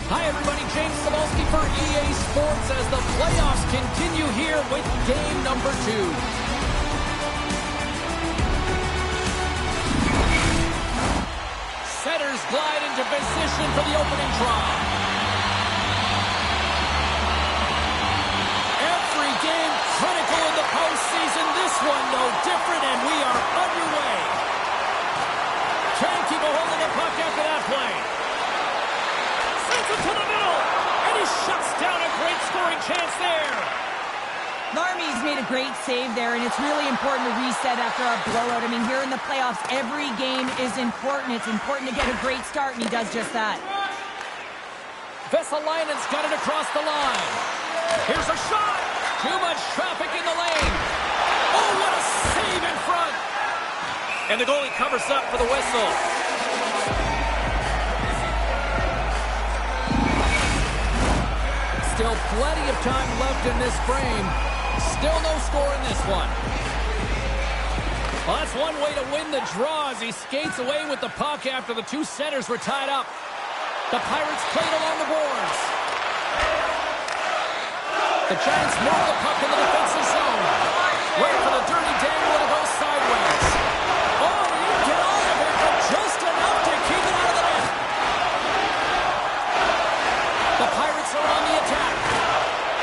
Hi, everybody. James Cebulski for EA Sports as the playoffs continue here with game number 2. Setters glide into position for the opening draw. Every game critical in the postseason. This one no different, and we are underway. Can't keep a hold of the puck after that play. Sends it to the middle, and he shuts down a great scoring chance there. Larmy's made a great save there, and it's really important to reset after a blowout. I mean, here in the playoffs, every game is important. It's important to get a great start, and he does just that. Vesalainen's got it across the line. Here's a shot. Too much traffic in the lane. Oh, what a save in front. And the goalie covers up for the whistle. Still plenty of time left in this frame. Still no score in this one. Well, that's one way to win the draw as he skates away with the puck after the two centers were tied up. The Pirates played along the boards. The Giants move the puck in the defensive zone. Wait for the dirty dangle to go sideways. Oh, he didn't get all of it, but just enough to keep it out of the net. The Pirates are on the attack.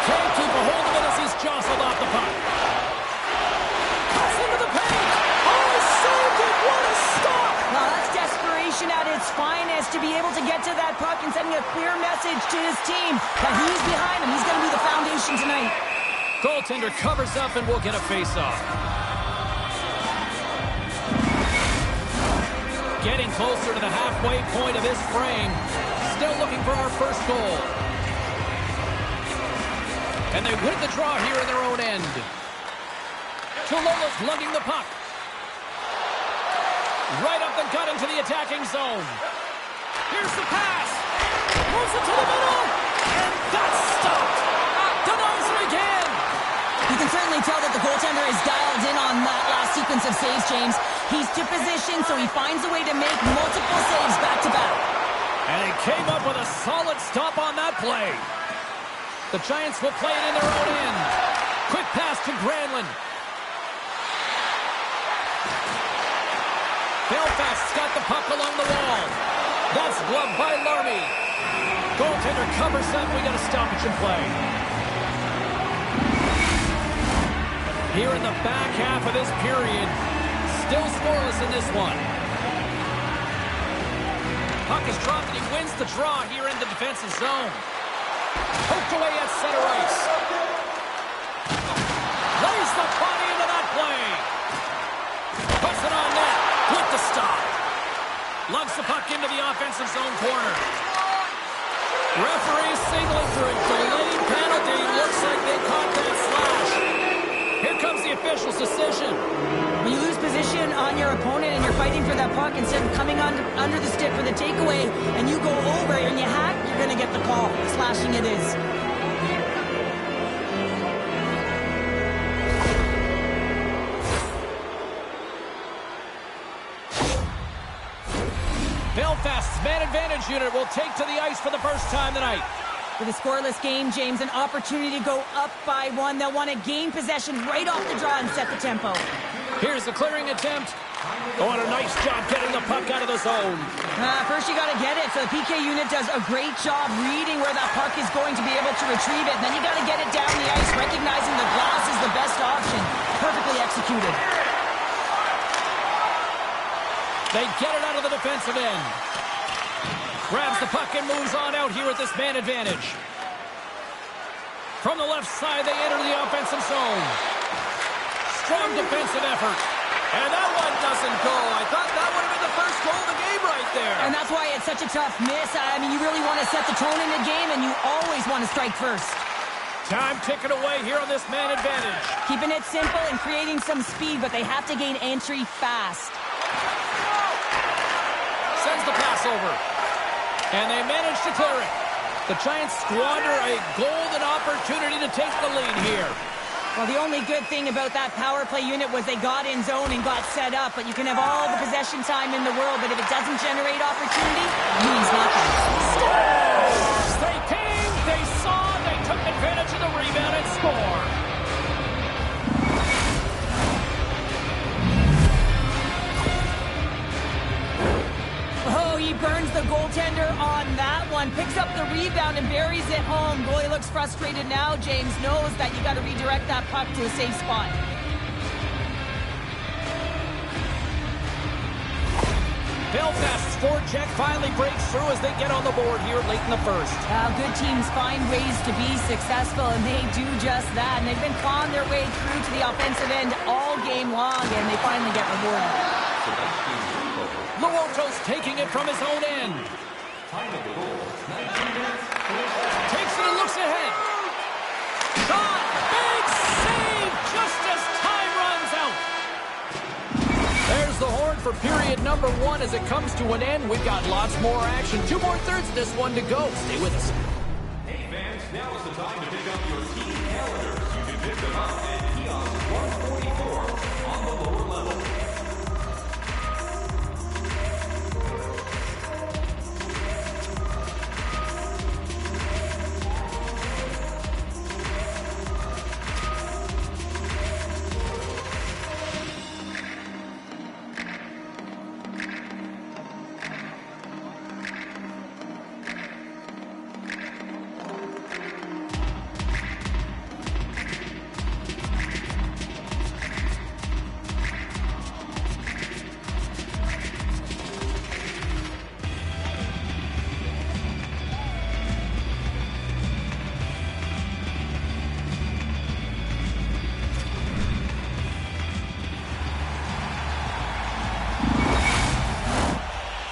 Can't keep a hold of it as he's jostled off the puck. Cuts into the paint. Oh, saved it. What a stop. Well, that's desperation at its finest to be able to get to that puck and sending a clear message to his team that he's behind him. He's going to be the foundation tonight. Goaltender covers up and we'll get a face-off. Getting closer to the halfway point of this frame. Still looking for our first goal. And they win the draw here in their own end. Tulola's lugging the puck. Right up the gut into the attacking zone. Here's the pass. Moves it to the middle. And that's stopped. Denies it again. You can certainly tell that the goaltender is dialed in on that last sequence of saves, James. He's to position, so he finds a way to make multiple saves back-to-back. And he came up with a solid stop on that play. The Giants will play it in their own end. Quick pass to Granlund. Belfast's got the puck along the wall. That's gloved by Larmy. Goaltender covers up. We got a stoppage in play. Here in the back half of this period, still scoreless in this one. Puck is dropped and he wins the draw here in the defensive zone. Poked away at center ice. Lays the body into that play. Puts it on net with the stop. Lugs the puck into the offensive zone corner. Referee signaling for a delayed penalty. Looks like they caught that slash. Here comes the official's decision. When you lose position on your opponent and you're fighting for that puck, instead of coming under the stick for the takeaway, and you go over and you hack, you're going to get the call. Slashing it is. Belfast's man advantage unit will take to the ice for the first time tonight. With a scoreless game, James, an opportunity to go up by one. They'll want to gain possession right off the draw and set the tempo. Here's the clearing attempt. Oh, and a nice job getting the puck out of the zone. First you got to get it, so the PK unit does a great job reading where that puck is going to be able to retrieve it. Then you got to get it down the ice, recognizing the glass is the best option. Perfectly executed. They get it out of the defensive end. Grabs the puck and moves on out here with this man advantage. From the left side, they enter the offensive zone. Strong defensive effort. And that one doesn't go. I thought that would have been the first goal of the game right there. And that's why it's such a tough miss. I mean, you really want to set the tone in the game, and you always want to strike first. Time ticking away here on this man advantage. Keeping it simple and creating some speed, but they have to gain entry fast. Sends the pass over. And they manage to clear it. The Giants squander a golden opportunity to take the lead here. Well, the only good thing about that power play unit was they got in zone and got set up, but you can have all the possession time in the world, but if it doesn't generate opportunity, it means nothing. Scores! They pinged, they saw, they took advantage of the rebound and scored. Oh, he burns the goaltender on that one. Picks up the rebound and buries it home. Goalie looks frustrated now. James knows that you got to redirect that puck to a safe spot. Belfast's forecheck finally breaks through as they get on the board here late in the first. Good teams find ways to be successful, and they do just that. And they've been clawing their way through to the offensive end all game long, and they finally get rewarded. Luoto's taking it from his own end. Takes it and looks ahead. Shot! Big save just as time runs out. There's the horn for period number 1 as it comes to an end. We've got lots more action. 2 more thirds of this one to go. Stay with us. Hey fans, now is the time to pick up your team calendars. You can pick them up at kiosk 144 on the lower level.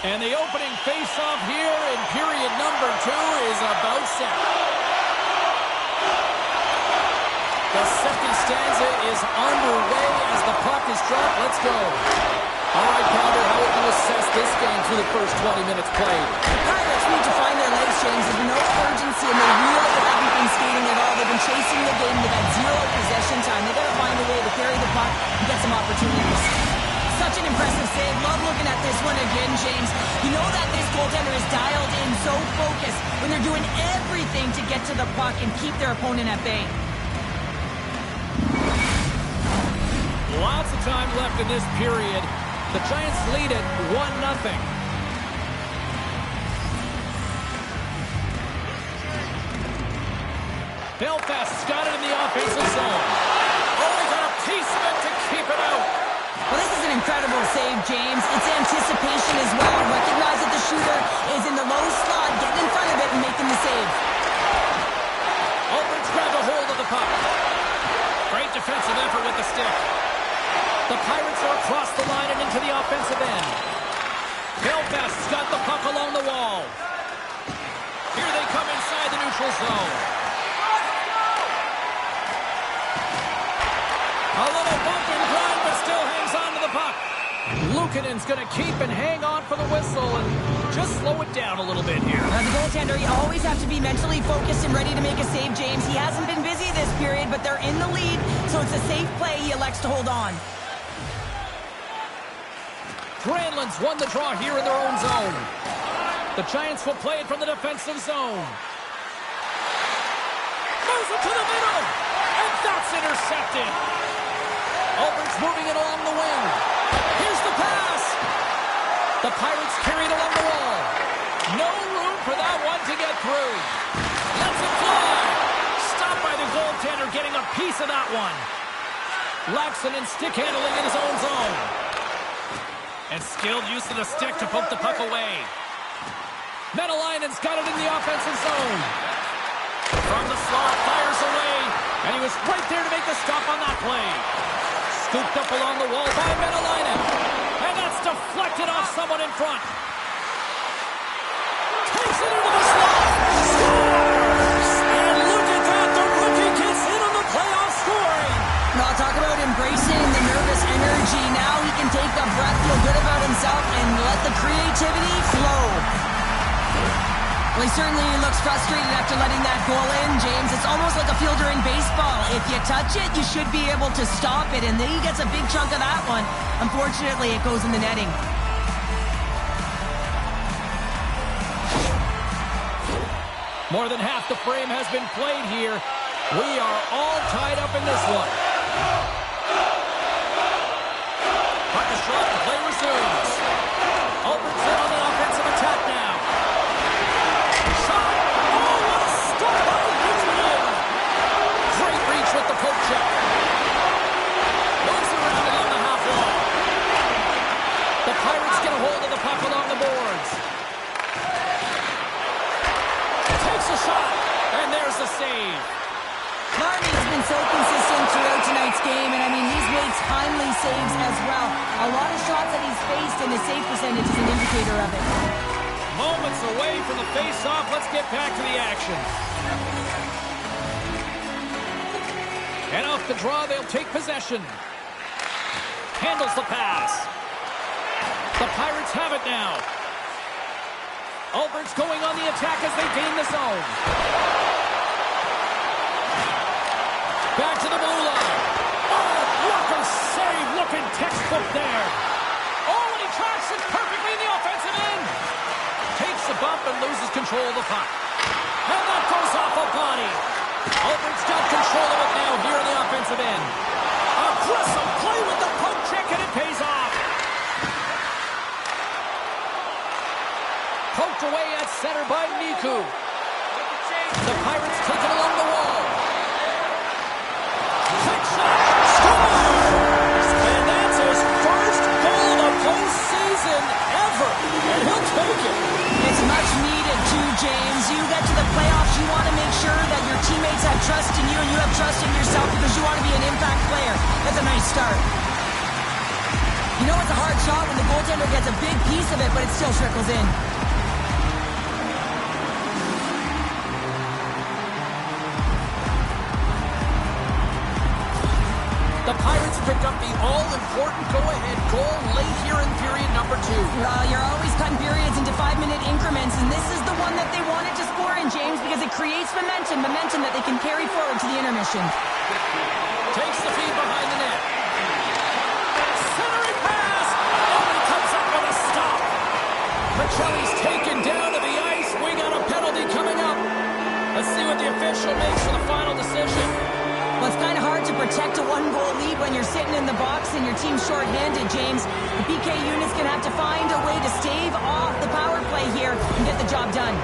And the opening face-off here in period number 2 is about set. The second stanza is underway as the puck is dropped. Let's go. All right, Pounder, how would you assess this game through the first 20 minutes played? Pirates need to find their legs, James. There's been no urgency, and they really haven't been skating at all. They've been chasing the game. They've had zero possession time. They've got to find a way to carry the puck and get some opportunities. Such an impressive save. Love looking at this one again, James. You know that this goaltender is dialed in, so focused when they're doing everything to get to the puck and keep their opponent at bay. Lots of time left in this period. The Giants lead it 1-0. Belfast's got it in the offensive zone. Oh, they got a piece of it to keep it out. Well, this is an incredible save, James. It's anticipation as well. Recognize that the shooter is in the low slot, getting in front of it and making the save. Albridge grabbed a hold of the puck. Great defensive effort with the stick. The Pirates are across the line and into the offensive end. Belfast's got the puck along the wall. Here they come inside the neutral zone. A little bump and grind, but still hangs on to the puck. Luukkonen's going to keep and hang on for the whistle and just slow it down a little bit here. As a goaltender, you always have to be mentally focused and ready to make a save, James. He hasn't been busy this period, but they're in the lead, so it's a safe play. He elects to hold on. Granlund's won the draw here in their own zone. The Giants will play it from the defensive zone. Moves it to the middle, and that's intercepted. Albridge moving it along the wing. Here's the pass. The Pirates carry it along the wall. No room for that one to get through. Lets it fly. Stopped by the goaltender, getting a piece of that one. Laxton stick handling in his own zone. And skilled use of the stick to poke the puck away. Metalainen's got it in the offensive zone. From the slot, fires away. And he was right there to make the stop on that play. Scooped up along the wall by Metalainen. And that's deflected off someone in front. Takes it into the slot. Scores! And look at that. The rookie gets in on the playoff scoring. Now, talk about embracing the nervous energy. Now he can take a breath, feel good about himself, and let the creativity flow. Well, he certainly looks frustrated after letting that goal in, James. It's almost like a fielder in baseball. If you touch it, you should be able to stop it, and then he gets a big chunk of that one. Unfortunately, it goes in the netting. More than half the frame has been played here. We are all tied up in this one. Puck is shot and play resumes. Albertson on the offensive attack now. Shot! Oh, what a stop by Richmond! Great reach with the poke check. Moves the Richmond on the half wall. The Pirates get a hold of the puck along the boards. Takes a shot, and there's the save. Carney's been so consistent throughout tonight's game, and I mean, he's made timely saves as well. A lot of shots that he's faced, and his save percentage is an indicator of it. Moments away from the face-off. Let's get back to the action. And off the draw, they'll take possession. Handles the pass. The Pirates have it now. Albert's going on the attack as they gain the zone. Back to the blue line. Oh, blocker save. Looking textbook there. Oh, and he tracks it perfectly in the offensive end. Takes a bump and loses control of the puck. And that goes off a body. Albert's got control of it now here in the offensive end. Aggressive play with the poke check, and it pays off. Poked away at center by Niku. The Pirates take it along the wall. Quick shot. Scores! And that's his first goal of the postseason ever. And he'll take it. It's much needed too, James. You get to the playoffs, you want to make sure that your teammates have trust in you and you have trust in yourself because you want to be an impact player. That's a nice start. You know it's a hard shot when the goaltender gets a big piece of it, but it still trickles in. The Pirates picked up the all-important go-ahead goal late here in period number 2. You're always cutting periods into 5-minute increments, and this is the one that they wanted to score in, James, because it creates momentum that they can carry forward to the intermission. Takes the feed behind the net. Centering pass! Oh, he comes up with a stop. Michelli's taken down to the ice. We got a penalty coming up. Let's see what the official makes for the final decision. Well, it's kind of hard to protect a one-goal lead when you're sitting in the box and your team's short-handed, James. The PK unit's going to have to find a way to stave off the power play here and get the job done.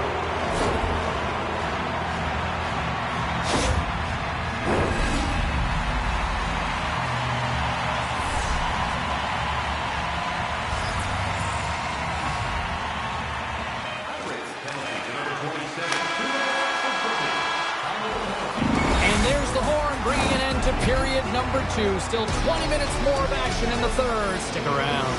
Period number 2. Still 20 minutes more of action in the third. Stick around.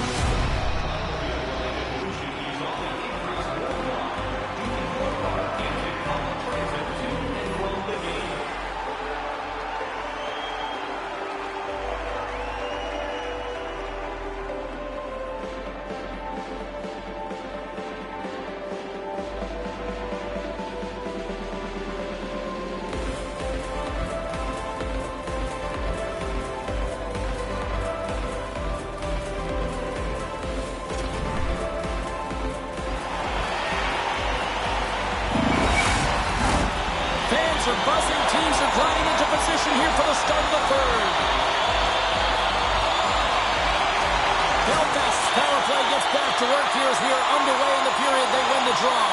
Buzzing. Teams are gliding into position here for the start of the third. Belfast's power play gets back to work here as we are underway in the period. They win the draw.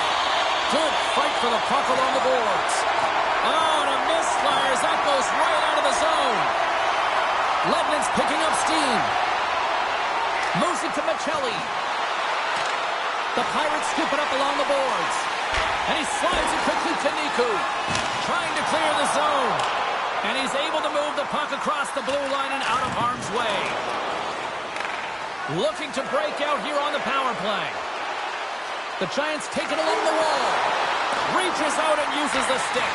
Good fight for the puck along the boards. Oh, and a misfire as that goes right out of the zone. Ledman's picking up steam. Moves it to Michelli. The Pirates scoop it up along the boards. And he slides it quickly to Niku. Trying to clear the zone. And he's able to move the puck across the blue line and out of harm's way. Looking to break out here on the power play. The Giants take it along the wall. Reaches out and uses the stick.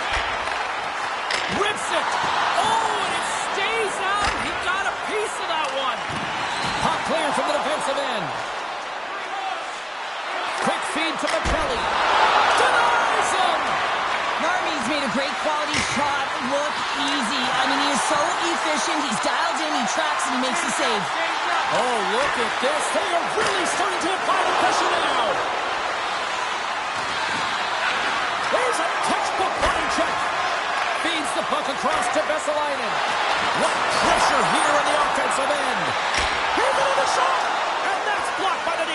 Rips it. Oh, and it stays out. He got a piece of that one. Puck cleared from the defensive end. Quick feed to Michelli. Denied! quality shot look easy. I mean, he is so efficient. He's dialed in, he tracks, and he makes the save. Oh, look at this. They are really starting to apply the pressure now. There's a textbook body check. Feeds the puck across to Vesalainen. What pressure here in the offensive end. Here's another shot. And that's blocked by the D.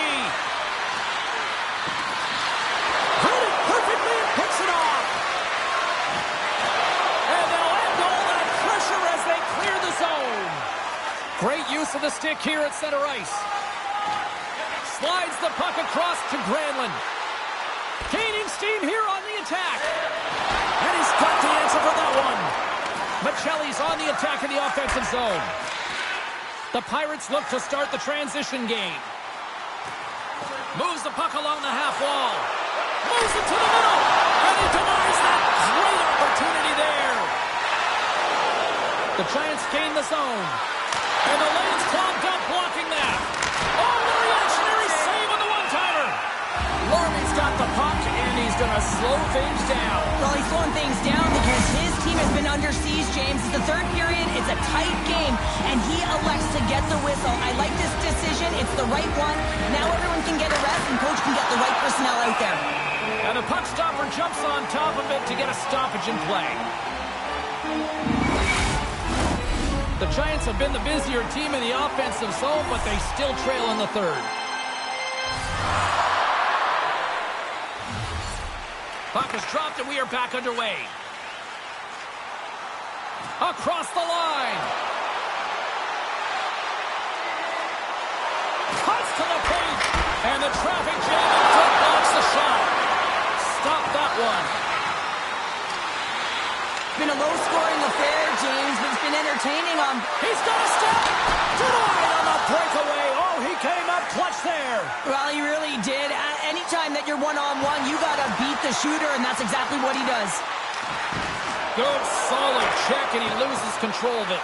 Heard it perfectly and picks it off. And they'll end all that pressure as they clear the zone. Great use of the stick here at center ice. Slides the puck across to Granlund. Gaining steam here on the attack. And he's got the answer for that one. Michelli's on the attack in the offensive zone. The Pirates look to start the transition game. Moves the puck along the half wall. Moves it to the middle. And he denies that great opportunity there. The Giants gain the zone. And the lane's clogged up blocking that. Oh, the reactionary save on the one-timer. Larney's got the puck, and he's going to slow things down. Well, he's slowing things down because his team has been under siege, James. It's the third period. It's a tight game, and he elects to get the whistle. I like this decision. It's the right one. Now everyone can get a rest, and coach can get the right personnel out there. And the puck stopper jumps on top of it to get a stoppage in play. The Giants have been the busier team in the offensive zone, but they still trail in the third. Puck is dropped, and we are back underway. Across the line. Cuts to the paint. And the traffic jam blocks the shot. Stop that one. It's been a low-scoring affair, James, but it's been entertaining. He's got a step. Denied on the breakaway. Oh, he came up clutch there. Well, he really did. Anytime that you're one-on-one, you got to beat the shooter, and that's exactly what he does. Good, solid check, and he loses control of it.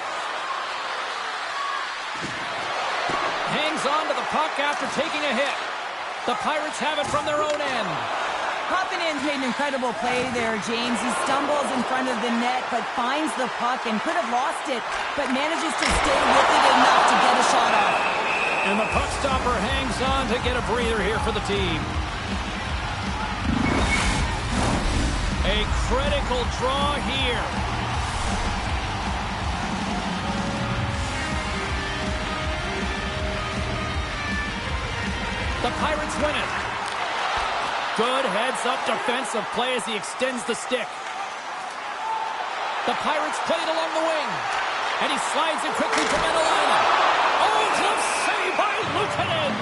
Hangs on to the puck after taking a hit. The Pirates have it from their own end. Hoppenin's made an incredible play there, James. He stumbles in front of the net, but finds the puck and could have lost it, but manages to stay with it enough to get a shot off. And the puck stopper hangs on to get a breather here for the team. A critical draw here. The Pirates win it. Good heads-up defensive play as he extends the stick. The Pirates play it along the wing. And he slides it quickly to Menelainen. Oh, close save by Luukkonen.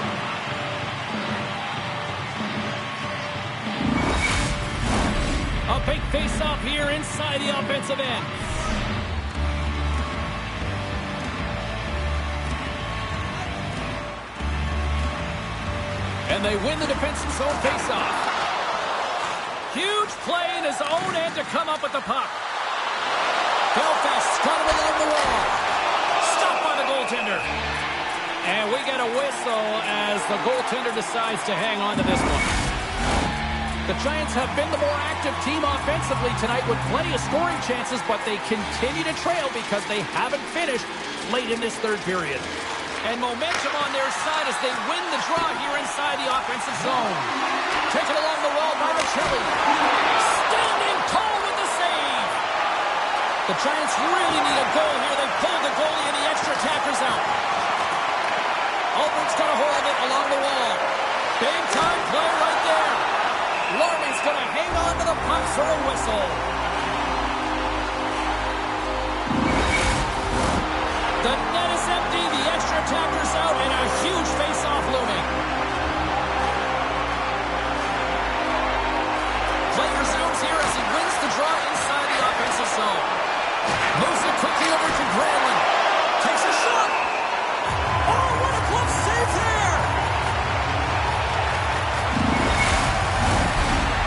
A big face-off here inside the offensive end. And they win the defensive zone face-off. Huge play in his own end to come up with the puck. Belfast's got him along the wall. Stopped by the goaltender. And we get a whistle as the goaltender decides to hang on to this one. The Giants have been the more active team offensively tonight with plenty of scoring chances, but they continue to trail because they haven't finished late in this third period. And momentum on their side as they win the draw here inside the offensive zone. Taken along the wall by Michelli. Standing tall with the save. The Giants really need a goal here. They pulled the goalie and the extra attackers out. Albert's got a hold of it along the wall. Big time play right there. Larney's going to hang on to the puck for a whistle. The net is empty, the extra attacker's out, and a huge face-off looming. Play resumes here as he wins the draw inside the offensive zone. Moves it quickly over to Granlund. Takes a shot. Oh, what a glove save there!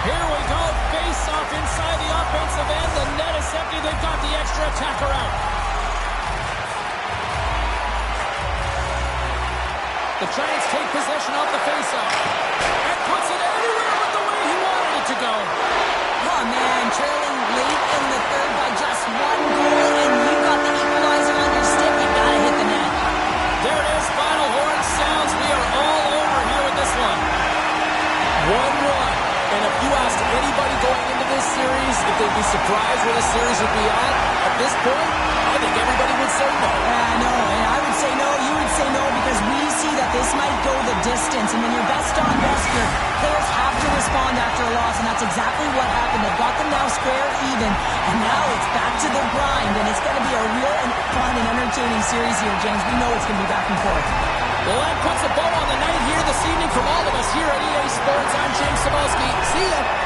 Here we go, face-off inside the offensive end. The net is empty, they've got the extra attacker out. The Giants take possession off the faceoff and puts it everywhere but the way he wanted it to go. Oh, man, trailing late in the James, if they'd be surprised where the series would be at this point, I think everybody would say no. Yeah, no, and I would say no, you would say no, because we see that this might go the distance. And when you're best on best, your players have to respond after a loss, and that's exactly what happened. They've got them now square even, and now it's back to the grind, and it's going to be a real and fun and entertaining series here, James. We know it's going to be back and forth. Well, that puts a bow on the night here this evening from all of us here at EA Sports. I'm James Cebulski. See ya.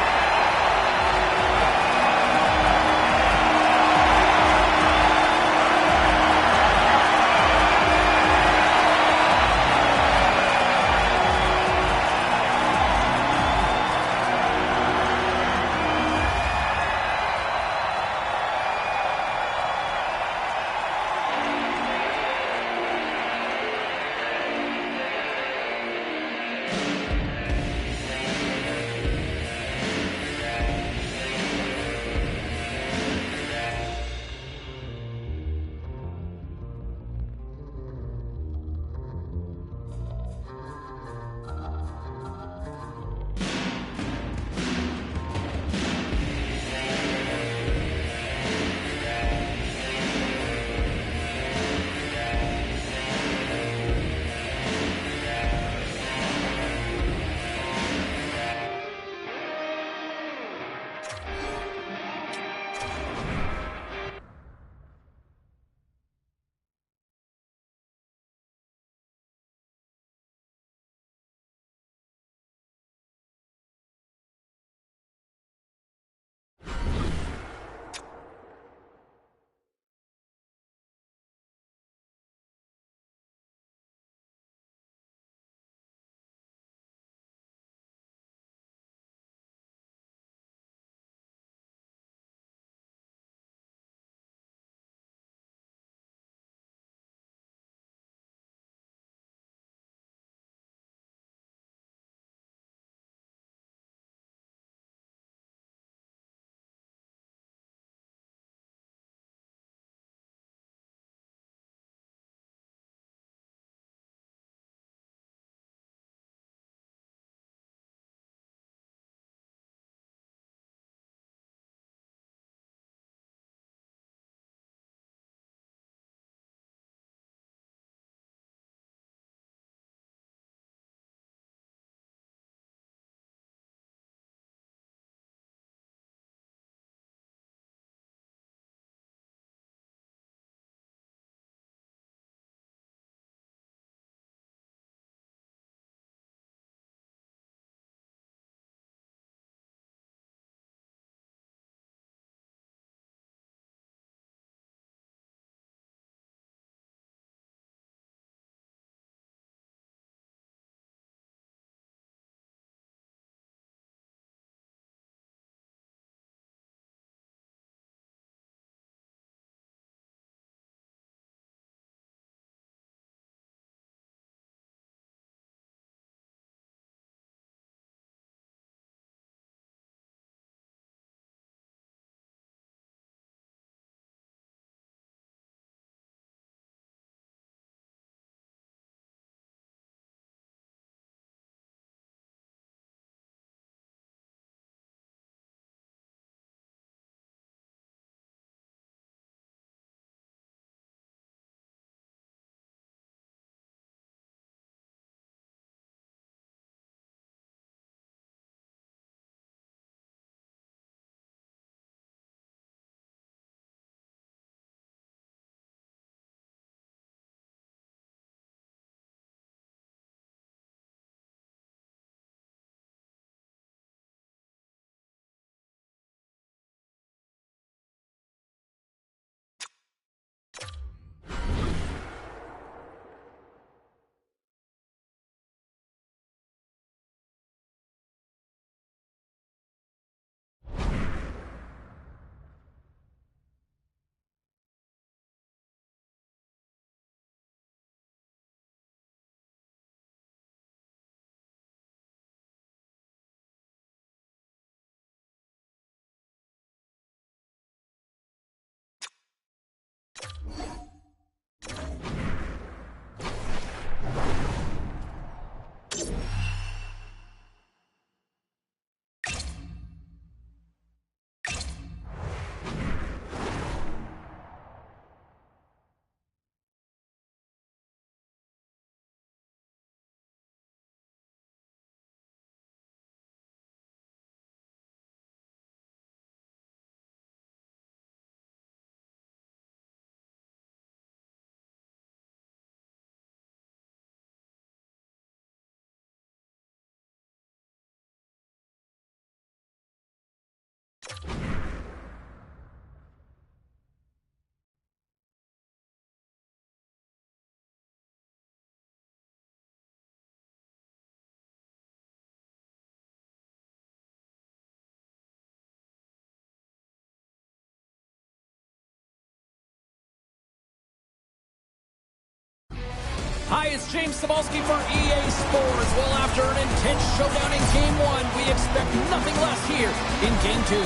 Hi, it's James Cebulski for EA Sports. Well, after an intense showdown in Game 1, we expect nothing less here in Game 2.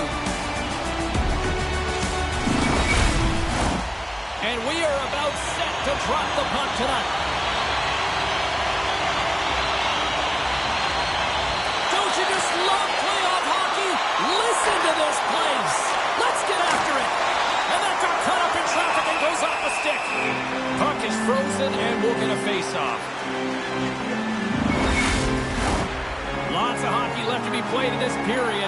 And we are about set to drop the puck tonight. Don't you just love playoff hockey? Listen to this place. Let's get after it. And that got caught up in traffic and goes off the stick. Puck is frozen and we'll get a face-off. Lots of hockey left to be played in this period.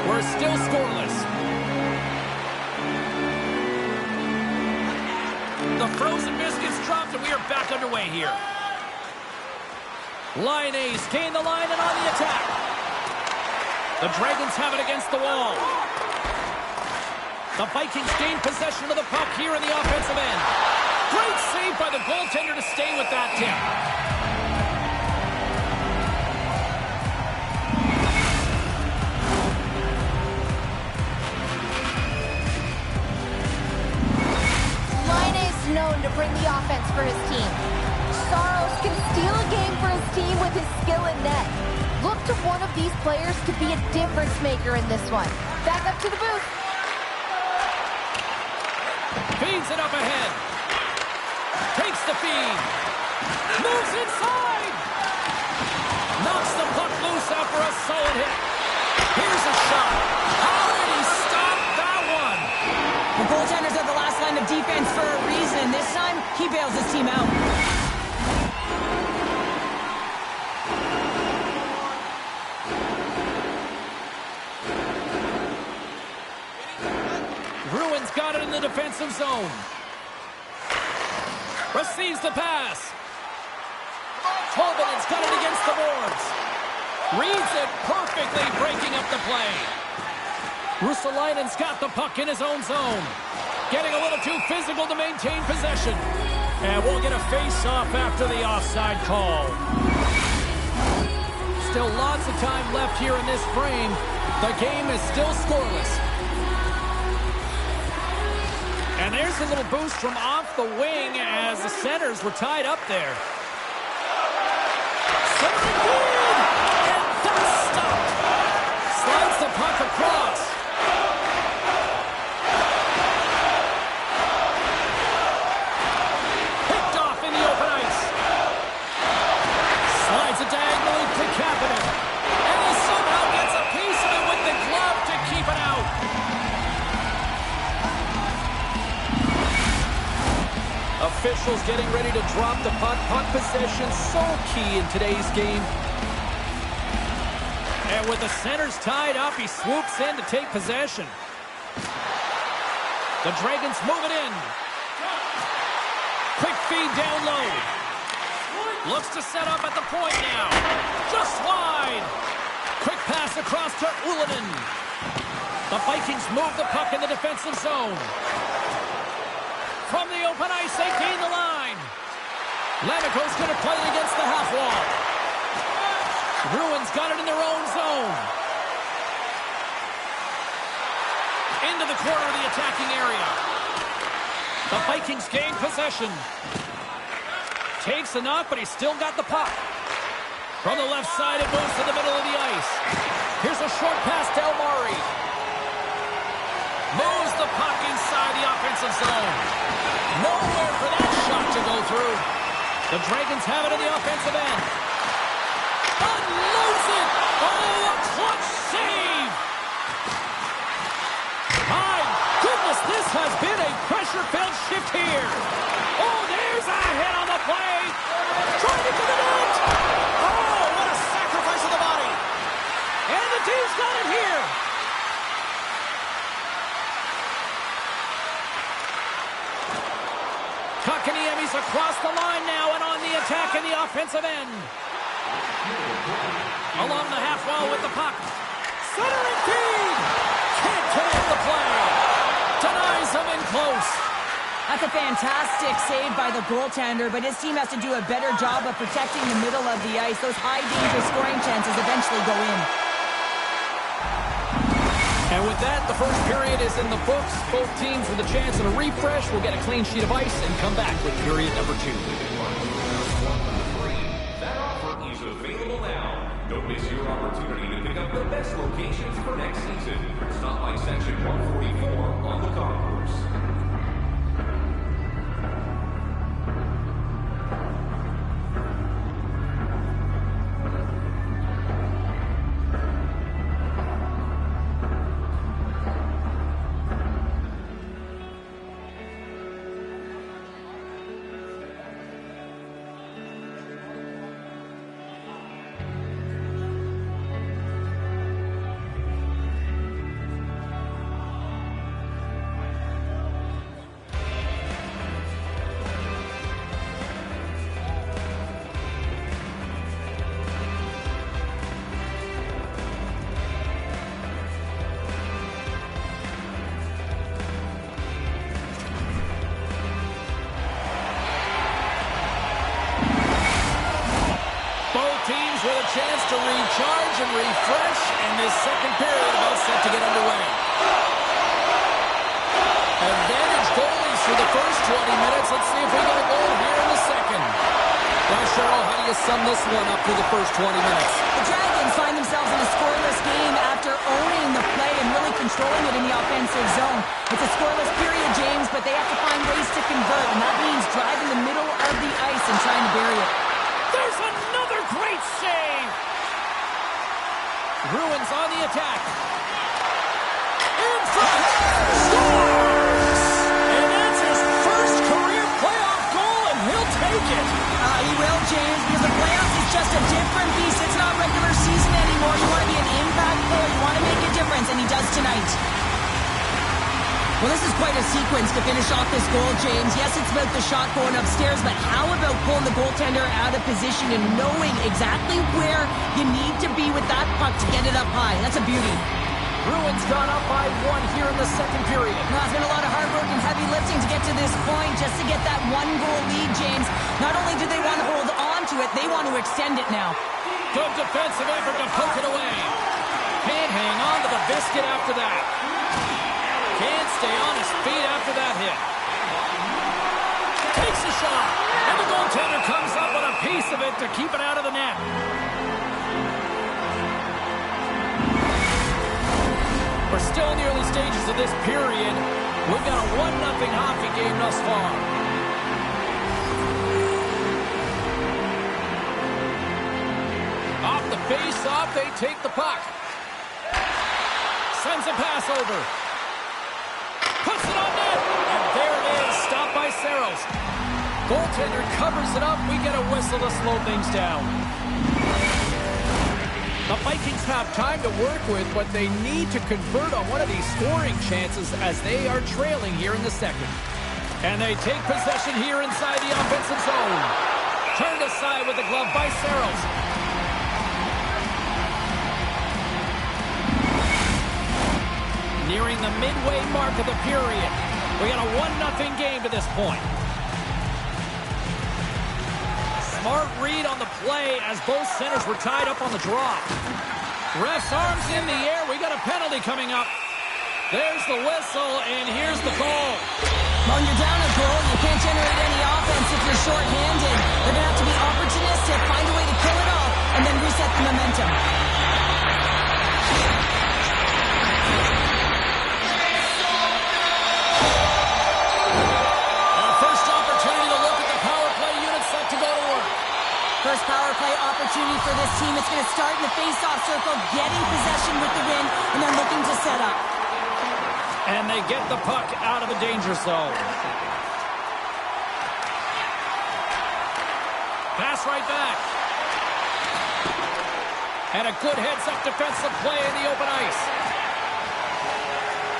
We're still scoreless. The frozen biscuits dropped and we are back underway here. Line A's gain the line and on the attack. The Dragons have it against the wall. The Vikings gain possession of the puck here in the offensive end. Great save by the goaltender to stay with that tip. Line is known to bring the offense for his team. Saros can steal a game for his team with his skill in net. Look to one of these players to be a difference maker in this one. Back up to the booth. Feeds it up ahead. Takes the feed. Moves inside. Knocks the puck loose after a solid hit. Here's a shot. How did he stop that one? The goaltender's at the last line of defense for a reason. This time, he bails his team out. Bruins got it in the defensive zone. Receives the pass. Tolvanen's got it against the boards. Reads it perfectly, breaking up the play. Russalainen's got the puck in his own zone. Getting a little too physical to maintain possession. And we'll get a face-off after the offside call. Still lots of time left here in this frame. The game is still scoreless. And there's a little boost from off the wing as the centers were tied up there. Centering feed! And that's stopped. Slides the puck across. Picked off in the open ice. Slides it diagonally to Kapanen. And he somehow gets a piece of it with the glove to keep it out. Officials getting ready to drop the puck. Puck possession so key in today's game. And with the centers tied up, he swoops in to take possession. The Dragons move it in. Quick feed down low. Looks to set up at the point now. Just wide. Quick pass across to Ullinen. The Vikings move the puck in the defensive zone. From the open ice, they gain the line. Lamico's going to play against the half wall. Bruins got it in their own zone. Into the corner of the attacking area. The Vikings gain possession. Takes a knock, but he's still got the puck. From the left side, it moves to the middle of the ice. Here's a short pass to Elmari. Moves the puck inside the offensive zone. Nowhere for that shot to go through. The Dragons have it in the offensive end. Unloads it. Oh, a clutch save. My goodness, this has been a pressure-filled shift here. Oh, there's a hit on the play. Trying to get it out. Oh, what a sacrifice of the body. And the team's got it here. Kotkaniemi's across the line now and on the attack in the offensive end. Along the half wall with the puck. Centering feed! Can't connect the play. Denies him in close. That's a fantastic save by the goaltender, but his team has to do a better job of protecting the middle of the ice. Those high-danger scoring chances eventually go in. And with that, the first period is in the books. Both teams with a chance at a refresh will get a clean sheet of ice and come back with period number 2. your opportunity to pick up the best locations for next season. Stop by section 144 on the concourse. With a chance to recharge and refresh, and this second period about set to get underway. Advantage goalies for the first 20 minutes. Let's see if we get a goal here in the second. Now, Cheryl, how do you sum this one up through the first 20 minutes? The Dragons find themselves in a scoreless game after owning the play and really controlling it in the offensive zone. It's a scoreless period, James, but they have to find ways to convert, and that means driving the middle of the ice and trying to bury it. There's another great save! Bruins on the attack. In front! Scores! And that's his first career playoff goal, and he'll take it. He will, James, because the playoffs is just a different beast. It's not regular season anymore. You want to be an impact player. You want to make a difference, and he does tonight. Well, this is quite a sequence to finish off this goal, James. Yes, it's about the shot going upstairs, but how about pulling the goaltender out of position and knowing exactly where you need to be with that puck to get it up high? That's a beauty. Bruins gone up by 1 here in the second period. Well, it's been a lot of hard work and heavy lifting to get to this point, just to get that 1-goal lead, James. Not only do they want to hold on to it, they want to extend it now. Good defensive effort to poke it away. Can't hang on to the biscuit after that. Can't stay on his feet after that hit. Takes a shot, and the goaltender comes up with a piece of it to keep it out of the net. We're still in the early stages of this period. We've got a 1-0 hockey game thus far. Off the face-off, they take the puck. Sends a pass over. Puts it on net, and there it is, stopped by Saros. Goaltender covers it up. We get a whistle to slow things down. The Vikings have time to work with, but they need to convert on one of these scoring chances as they are trailing here in the second. And they take possession here inside the offensive zone. Turned aside with the glove by Saros. Nearing the midway mark of the period. We got a 1-0 game to this point. Smart read on the play as both centers were tied up on the draw. Ref's arms in the air. We got a penalty coming up. There's the whistle, and here's the goal. When you're down a goal, you can't generate any offense if you're short-handed. They're going to have to be opportunistic, find a way to kill it off, and then reset the momentum. First power play opportunity for this team. It's going to start in the face-off circle, getting possession with the win, and then looking to set up. And they get the puck out of the danger zone. Pass right back. And a good heads-up defensive play in the open ice.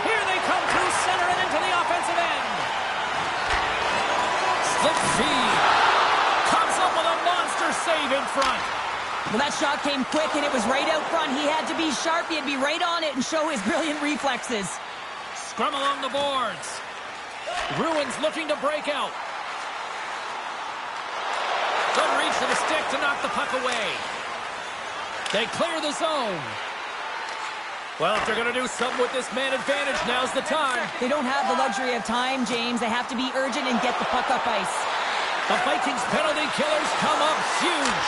Here they come through center and into the offensive end. Slip feed. Save in front. Well, that shot came quick, and it was right out front. He had to be sharp. He had to be right on it and show his brilliant reflexes. Scrum along the boards. Bruins looking to break out. Good reach to the stick to knock the puck away. They clear the zone. Well, if they're going to do something with this man advantage, now's the time. They don't have the luxury of time, James. They have to be urgent and get the puck up ice. The Vikings penalty killers come up huge.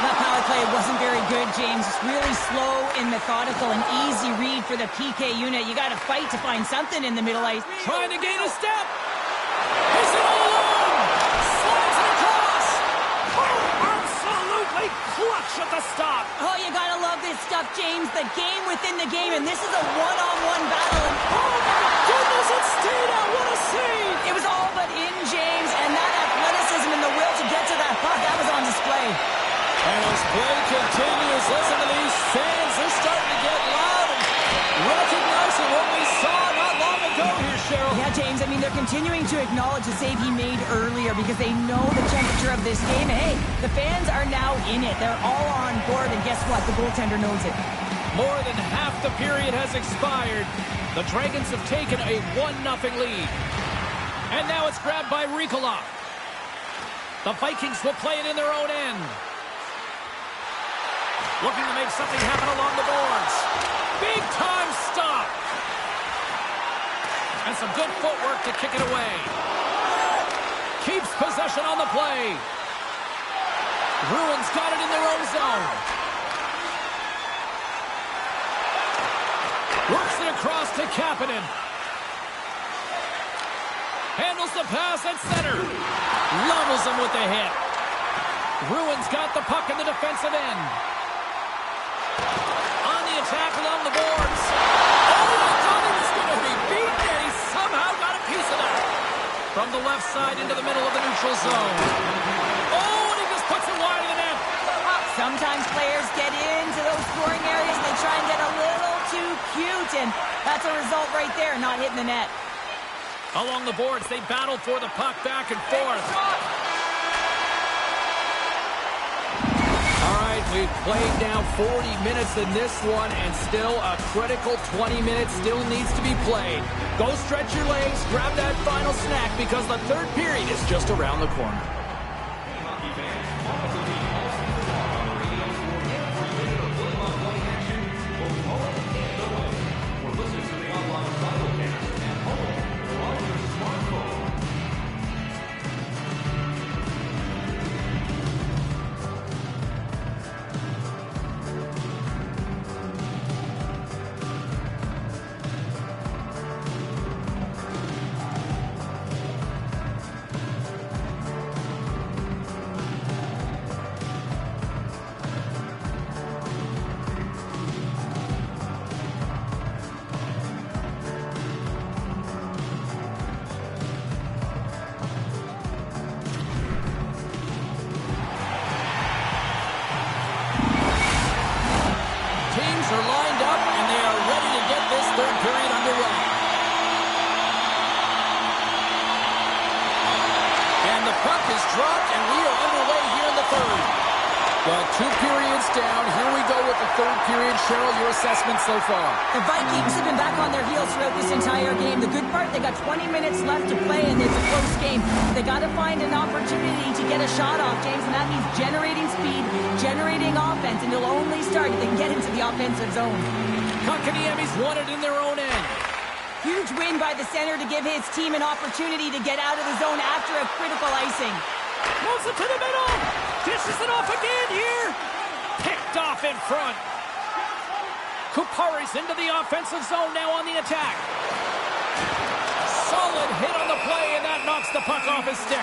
That power play wasn't very good, James. It's really slow and methodical, an easy read for the PK unit. You got to fight to find something in the middle ice. Trying to gain a step. Is it all alone? Slides it across. Oh, absolutely clutch at the stop. Oh, you got to love this stuff, James. The game within the game, and this is a one-on-one battle. And oh, my goodness, it stayed out. What a save. It was all but in, James, and that athleticism and the will to get to that puck, that was on display. And as play continues, listen to these fans. They're starting to get loud and recognizing what we saw not long ago here, Cheryl. Yeah, James, I mean, they're continuing to acknowledge the save he made earlier because they know the temperature of this game. Hey, the fans are now in it. They're all on board, and guess what? The goaltender knows it. More than half the period has expired. The Dragons have taken a 1-0 lead. And now it's grabbed by Rikolov. The Vikings will play it in their own end. Looking to make something happen along the boards. Big time stop. And some good footwork to kick it away. Keeps possession on the play. Bruins got it in their own zone. Works it across to Kapanen. Handles the pass at center. Levels him with the hit. Bruins got the puck in the defensive end. On the attack along the boards. Oh, I thought he was going to be beaten, and he somehow got a piece of that. From the left side into the middle of the neutral zone. Oh, and he just puts it wide of the net. Sometimes players get into those scoring areas and they try and get a little too cute, and that's a result right there, not hitting the net. Along the boards, they battle for the puck back and forth. All right, we've played now 40 minutes in this one, and still a critical 20 minutes still needs to be played. Go stretch your legs, grab that final snack, because the third period is just around the corner. Well, 2 periods down. Here we go with the third period. Cheryl, your assessment so far? The Vikings have been back on their heels throughout this entire game. The good part, they got 20 minutes left to play, and it's a close game. They got to find an opportunity to get a shot off, James, and that means generating speed, generating offense, and they'll only start if they can get into the offensive zone. Kotkaniemi's won it in their own end. Huge win by the center to give his team an opportunity to get out of the zone after a critical icing. Moves it to the middle. Dishes it off again here. Picked off in front. Kupari's into the offensive zone now on the attack. Solid hit on the play, and that knocks the puck off his stick.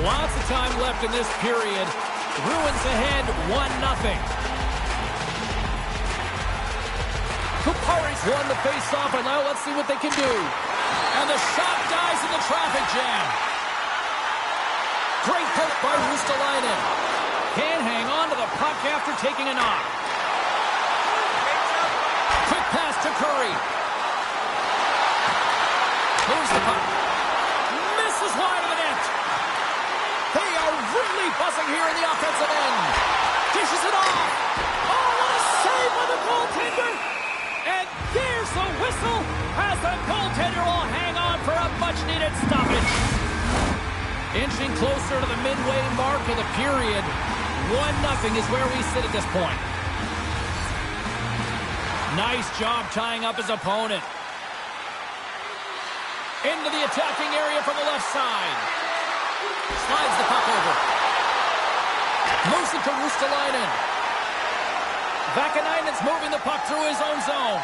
Lots of time left in this period. Bruins ahead 1-0. Kupari's won the face-off, and now let's see what they can do. And the shot dies in the traffic jam. Great help by Ristolainen. Can't hang on to the puck after taking a knock. Quick pass to Curry. Moves the puck. Misses wide of the net. They are really buzzing here in the offensive end. Dishes it off. Oh, what a save by the goaltender. And there's the whistle as the goaltender will hang on for a much-needed stoppage. Inching closer to the midway mark of the period. 1-0 is where we sit at this point. Nice job tying up his opponent. Into the attacking area from the left side. Slides the puck over. Moves it to Ristolainen. Vakanainen's moving the puck through his own zone.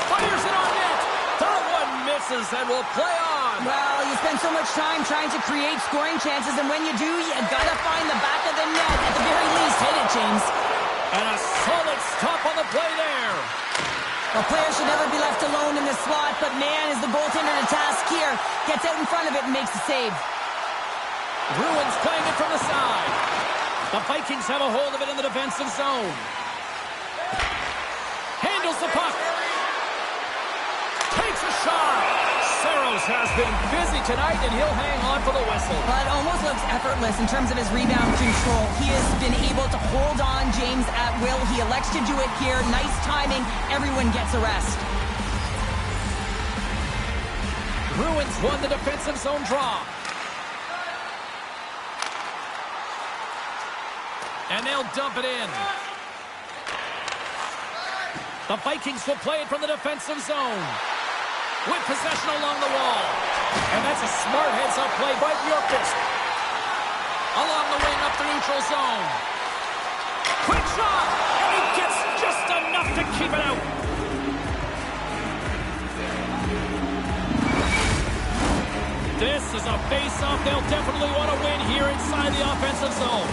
Fires it on net. That one misses and will play on. Well, you spend so much time trying to create scoring chances, and when you do, you gotta find the back of the net. At the very least, hit it, James. And a solid stop on the play there. Well, players should never be left alone in the slot, but man, is the goaltender to task here. Gets out in front of it and makes the save. Bruins playing it from the side. The Vikings have a hold of it in the defensive zone. Handles the puck. Takes a shot. Saros has been busy tonight, and he'll hang on for the whistle. But almost looks effortless in terms of his rebound control. He has been able to hold on James at will. He elects to do it here. Nice timing. Everyone gets a rest. Bruins won the defensive zone draw. And they'll dump it in. The Vikings will play it from the defensive zone. With possession along the wall. And that's a smart heads-up play by Bjorkqvist. Along the wing up the neutral zone. Quick shot! And he gets just enough to keep it out. This is a face-off they'll definitely want to win here inside the offensive zone.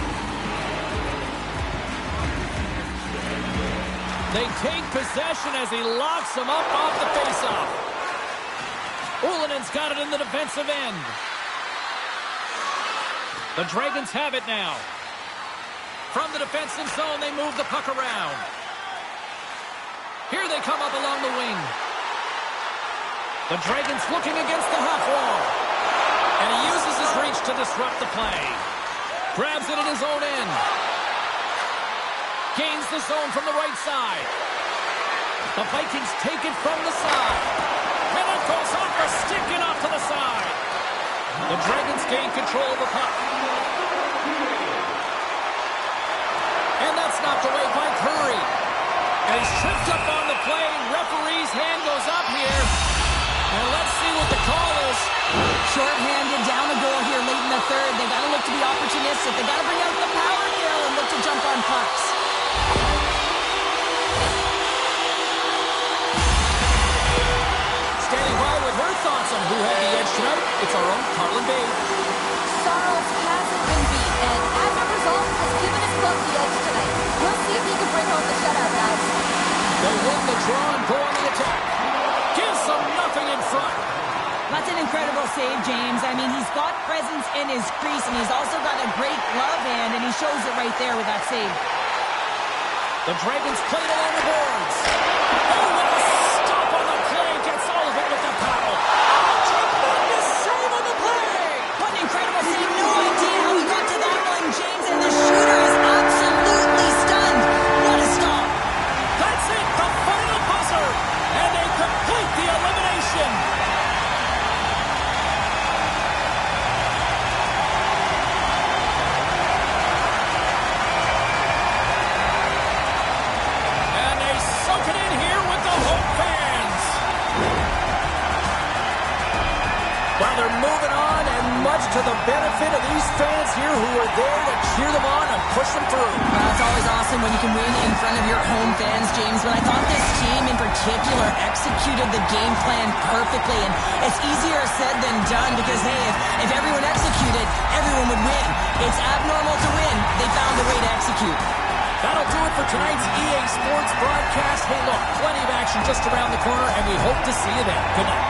They take possession as he locks him up off the face-off. Ulanen's got it in the defensive end. The Dragons have it now. From the defensive zone, they move the puck around. Here they come up along the wing. The Dragons looking against the half wall. And he uses his reach to disrupt the play. Grabs it in his own end. Gains the zone from the right side. The Vikings take it from the side. And it goes off a stick and off to the side. The Dragons gain control of the puck. And that's knocked away by Curry. And he's tripped up on the play. Referee's hand goes up here. And let's see what the call is. Short-handed, down a goal here late in the third. They got to look to be opportunistic. They got to bring out the power kill and look to jump on pucks. Standing by with her thoughts on who had the edge tonight, it's our own Carlin Bay. Saros hasn't been beat, and as a result, has given his club the edge tonight. We'll see if he can bring home the shutout, guys. They win the draw and go on the attack. Gives them nothing in front. That's an incredible save, James. I mean, he's got presence in his crease, and he's also got a great glove hand, and he shows it right there with that save. The Dragons play it along the boards. Oh, what a stop on the play. Gets all of it with the paddle. Tremendous save on the play. What an incredible save. No idea how he got to that one, James, and the shooter is absolutely stunned. What a stop. That's it, the final buzzer. And they complete the elimination. And they sunk it in here with the home fans. Well, they're moving on, and much to the benefit of these fans here who are there to cheer them on and push them through. Well, it's always awesome when you can win in front of your home fans, James, but I thought this team in particular executed the game plan perfectly, and it's easier said than done because, hey, if everyone executed, everyone would win. It's abnormal to win. They found a way to execute. That'll do it for tonight's EA Sports broadcast. Hey, look, plenty of action just around the corner, and we hope to see you then. Good night.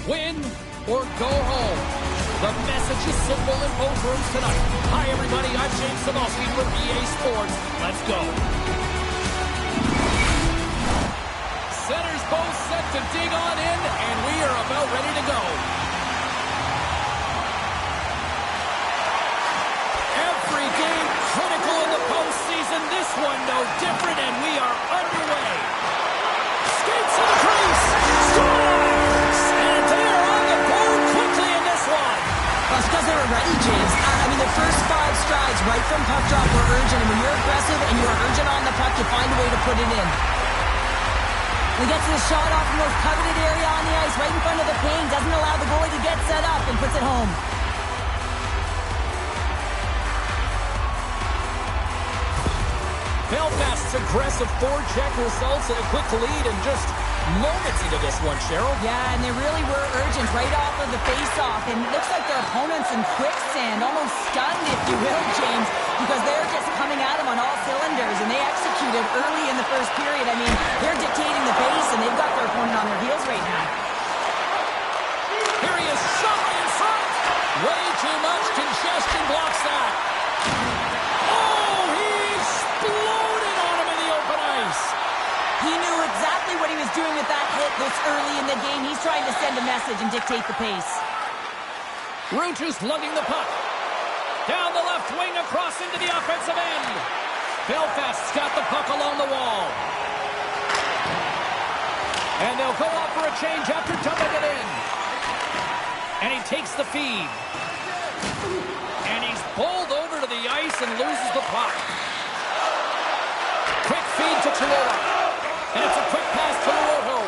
Win or go home. The message is simple in both rooms tonight. Hi, everybody. I'm James Cebulski for EA Sports. Let's go. Centers both set to dig on in, and we are about ready to go. Every game critical in the postseason. This one no different, and we are underway. Skates to the crease. Scores! And they are on the board quickly in this one. Well, it's because they were ready, James. I mean, the first 5 strides right from puck drop were urgent, and when you're aggressive and you're urgent on the puck, you find a way to put it in. We get to the shot off the most coveted area on the ice, right in front of the paint, doesn't allow the goalie to get set up, and puts it home. Belfast's aggressive forecheck results in a quick lead and just moments into this one, Cheryl. Yeah, and they really were urgent right off of the face-off, and it looks like their opponents in quicksand, almost stunned, if you will, James, because they're just coming at them on all cylinders, and they executed early in the first period. I mean, they're dictating the pace, and they've got their opponent on their heels right now. Here he is, shot right in front. Way too much congestion blocks that. Oh, he exploded on him in the open ice. He knew exactly what he was doing with that hit this early in the game. He's trying to send a message and dictate the pace. Rogers lugging the puck. Down the left wing across into the offensive end. Belfast's got the puck along the wall. And they'll go off for a change after dumping it in. And he takes the feed. And he's bowled over to the ice and loses the puck. Quick feed to Chihuahua. And it's a quick pass to Luoto.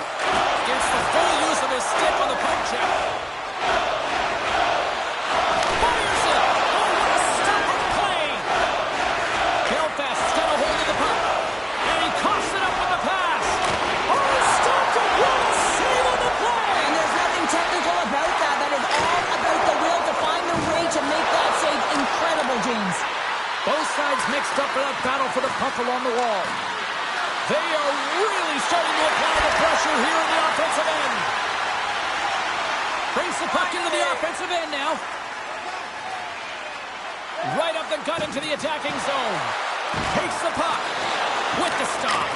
Gets the full use of his stick on the puck check. Fires it. Oh, what a stop on the play. Belfast's got a hold of the puck. And he coughs it up with the pass. Oh, he stopped it. What a save on the play. And there's nothing technical about that. That is all about the will to find the way to make that save incredible, James. Both sides mixed up for that battle for the puck along the wall. They are really starting to apply the pressure here in the offensive end. Brings the puck into the offensive end now. Right up the gut into the attacking zone. Takes the puck with the stop.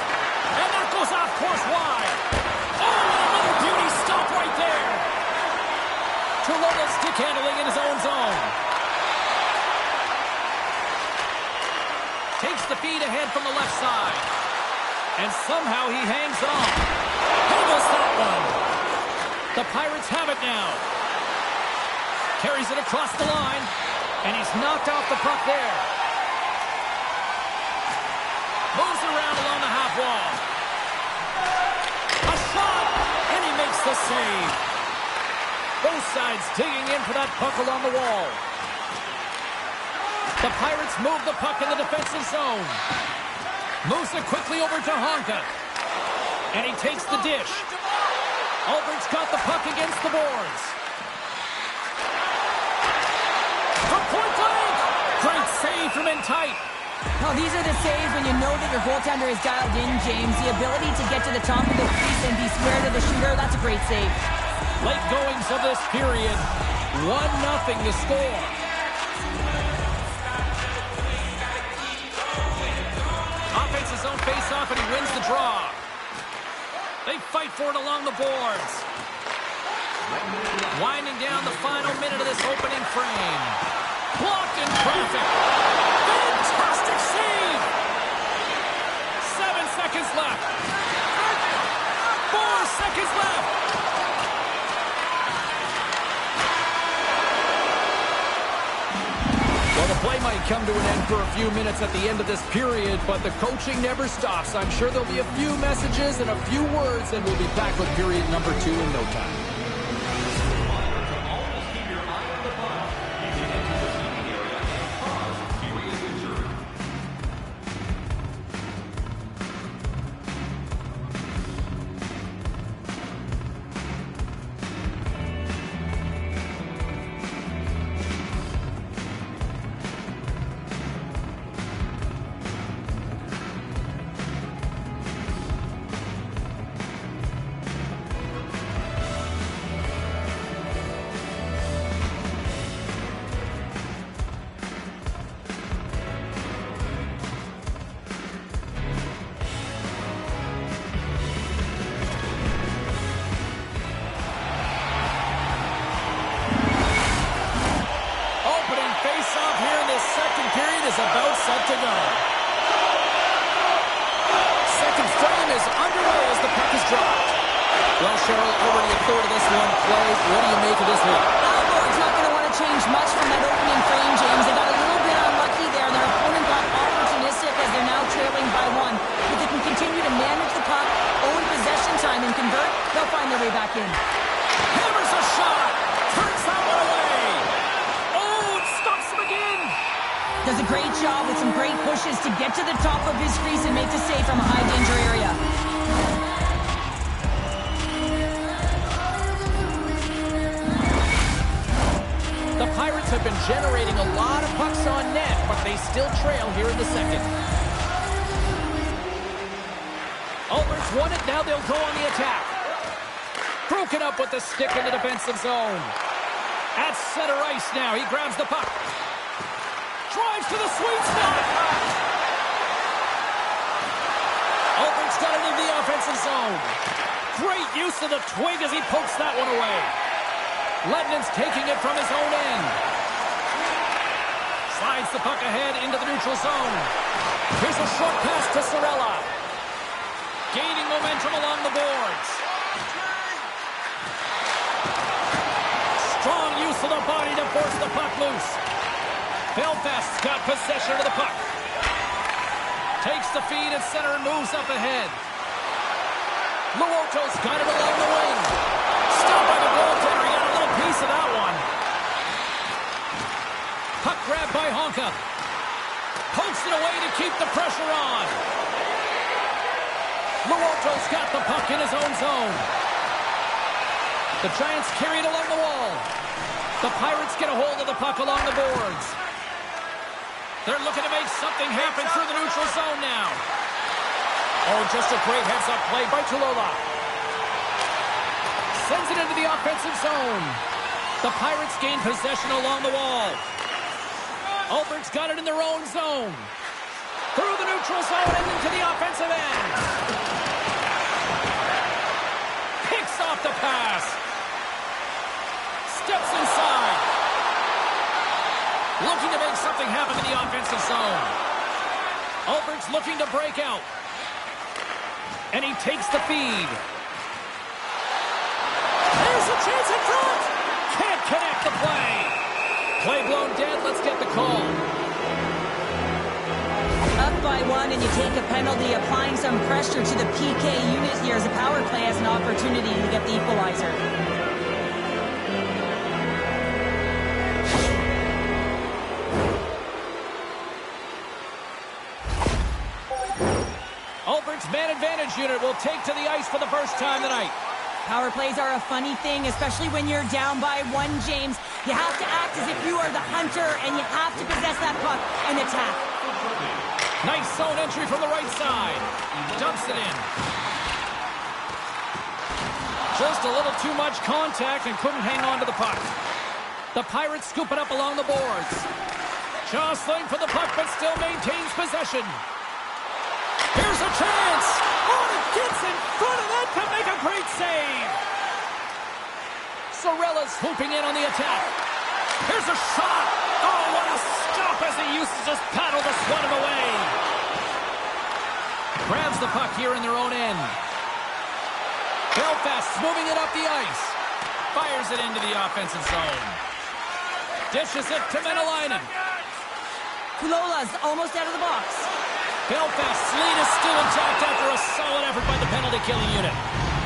And that goes off course wide. Oh, and another beauty stop right there. Chihuahua stick handling in his own zone. Takes the feed ahead from the left side. And somehow he hangs on. Handles that one. The Pirates have it now. Carries it across the line. And he's knocked off the puck there. Moves around along the half wall. A shot. And he makes the save. Both sides digging in for that puck along the wall. The Pirates move the puck in the defensive zone. Moves it quickly over to Honka. And he takes the dish. Albert's got the puck against the boards. From point blank. Great save from in tight. Well, these are the saves when you know that your goaltender is dialed in, James. The ability to get to the top of the crease and be square to the shooter, that's a great save. Late goings of this period. 1-0 to score. Offense his own face-off, and he wins the draw. They fight for it along the boards. Winding down the final minute of this opening frame. Blocked in traffic. Fantastic save! 7 seconds left. 4 seconds left. Well, the play might come to an end for a few minutes at the end of this period, but the coaching never stops. I'm sure there'll be a few messages and a few words, and we'll be back with period number 2 in no time. Cheryl, already a third of this one played. What do you make of this one? It's not going to want to change much from that opening frame, James. They got a little bit unlucky there, and their opponent got opportunistic as they're now trailing by one. If they can continue to manage the puck, own possession time, and convert, they'll find their way back in. Hammers a shot. Turns that one away. Oh, it stops him again. Does a great job with some great pushes to get to the top of his crease and make the save from a high-danger area. The Pirates have been generating a lot of pucks on net, but they still trail here in the second. Albert's won it. Now they'll go on the attack. Broken up with the stick in the defensive zone. At center ice now. He grabs the puck. Drives to the sweet spot. Albert's got it in the offensive zone. Great use of the twig as he pokes that one away. Ledman's taking it from his own end. Slides the puck ahead into the neutral zone. Here's a short pass to Sorella. Gaining momentum along the boards. Strong use of the body to force the puck loose. Belfast's got possession of the puck. Takes the feed at center and moves up ahead. Luoto's got it along the wing. Stopped by the goaltender. He got a little piece of that one. Puck grab by Honka. Pokes it away to keep the pressure on. Luoto's got the puck in his own zone. The Giants carry it along the wall. The Pirates get a hold of the puck along the boards. They're looking to make something happen through the neutral zone now. Oh, just a great heads-up play by Tulola. Sends it into the offensive zone. The Pirates gain possession along the wall. Albert's got it in their own zone. Through the neutral zone and into the offensive end. Picks off the pass. Steps inside. Looking to make something happen in the offensive zone. Albert's looking to break out. And he takes the feed. There's a chance in front. Can't connect the play. Play blown dead. Let's get the call. Up by one and you take a penalty, applying some pressure to the PK unit here as the power play has an opportunity to get the equalizer. Albert's man advantage unit will take to the ice for the first time tonight. Power plays are a funny thing, especially when you're down by one, James. You have to act as if you are the hunter, and you have to possess that puck and attack. Nice zone entry from the right side. Dumps it in. Just a little too much contact and couldn't hang on to the puck. The Pirates scoop it up along the boards. Jostling for the puck, but still maintains possession. Here's a chance. Oh, it gets in front of that to make a great save. Sorella's swooping in on the attack. Here's a shot. Oh, what a stop as he uses his paddle to swat it away. Grabs the puck here in their own end. Belfast's moving it up the ice. Fires it into the offensive zone. Dishes it to Menelainen. Kulola's almost out of the box. Belfast's lead is still intact after a solid effort by the penalty-killing unit.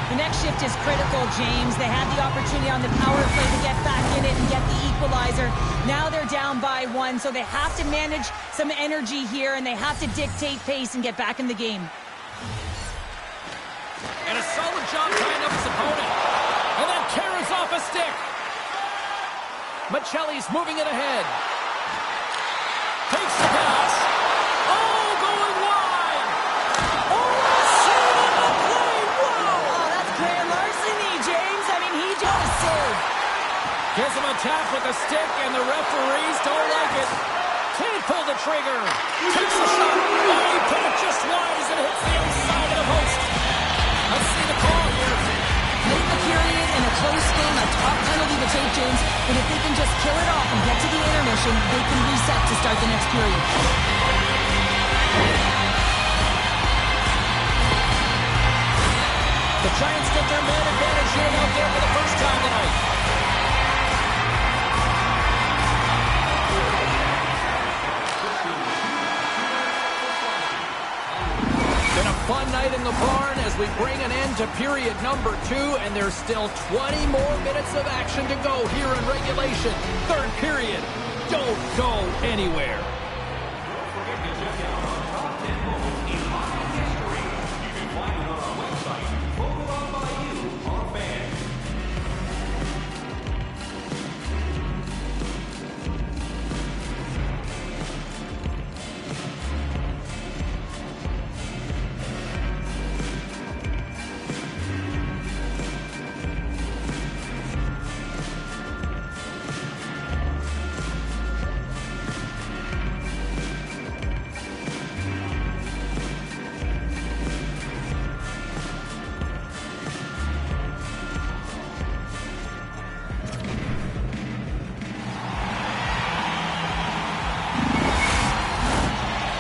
The next shift is critical, James. They had the opportunity on the power play to get back in it and get the equalizer. Now they're down by one, so they have to manage some energy here, and they have to dictate pace and get back in the game. And a solid job tying up his opponent. And then carries off a stick. Michelli's moving it ahead. Takes the pass. Oh, going wide. Oh, save on the play. Whoa. Oh, that's grand larceny, James. I mean, he just saved. Gives him a tap with a stick, and the referees don't like it. Can't pull the trigger. Takes a shot. Oh, he put it just wide as it hits the outside of the post. Let's see the call here. Late in the period, in a close game, a top penalty to take, James. And if they can just kill it off and get to the intermission, they can reset to start the next period. The The Giants get their man advantage here out there for the first time tonight. Been a fun night in the barn as we bring an end to period number 2, and there's still 20 more minutes of action to go here in regulation. Third period. Don't go anywhere. Don't forget to check out our top 10 moments in hockey history. You can find it on our website, voted on by you, our fans.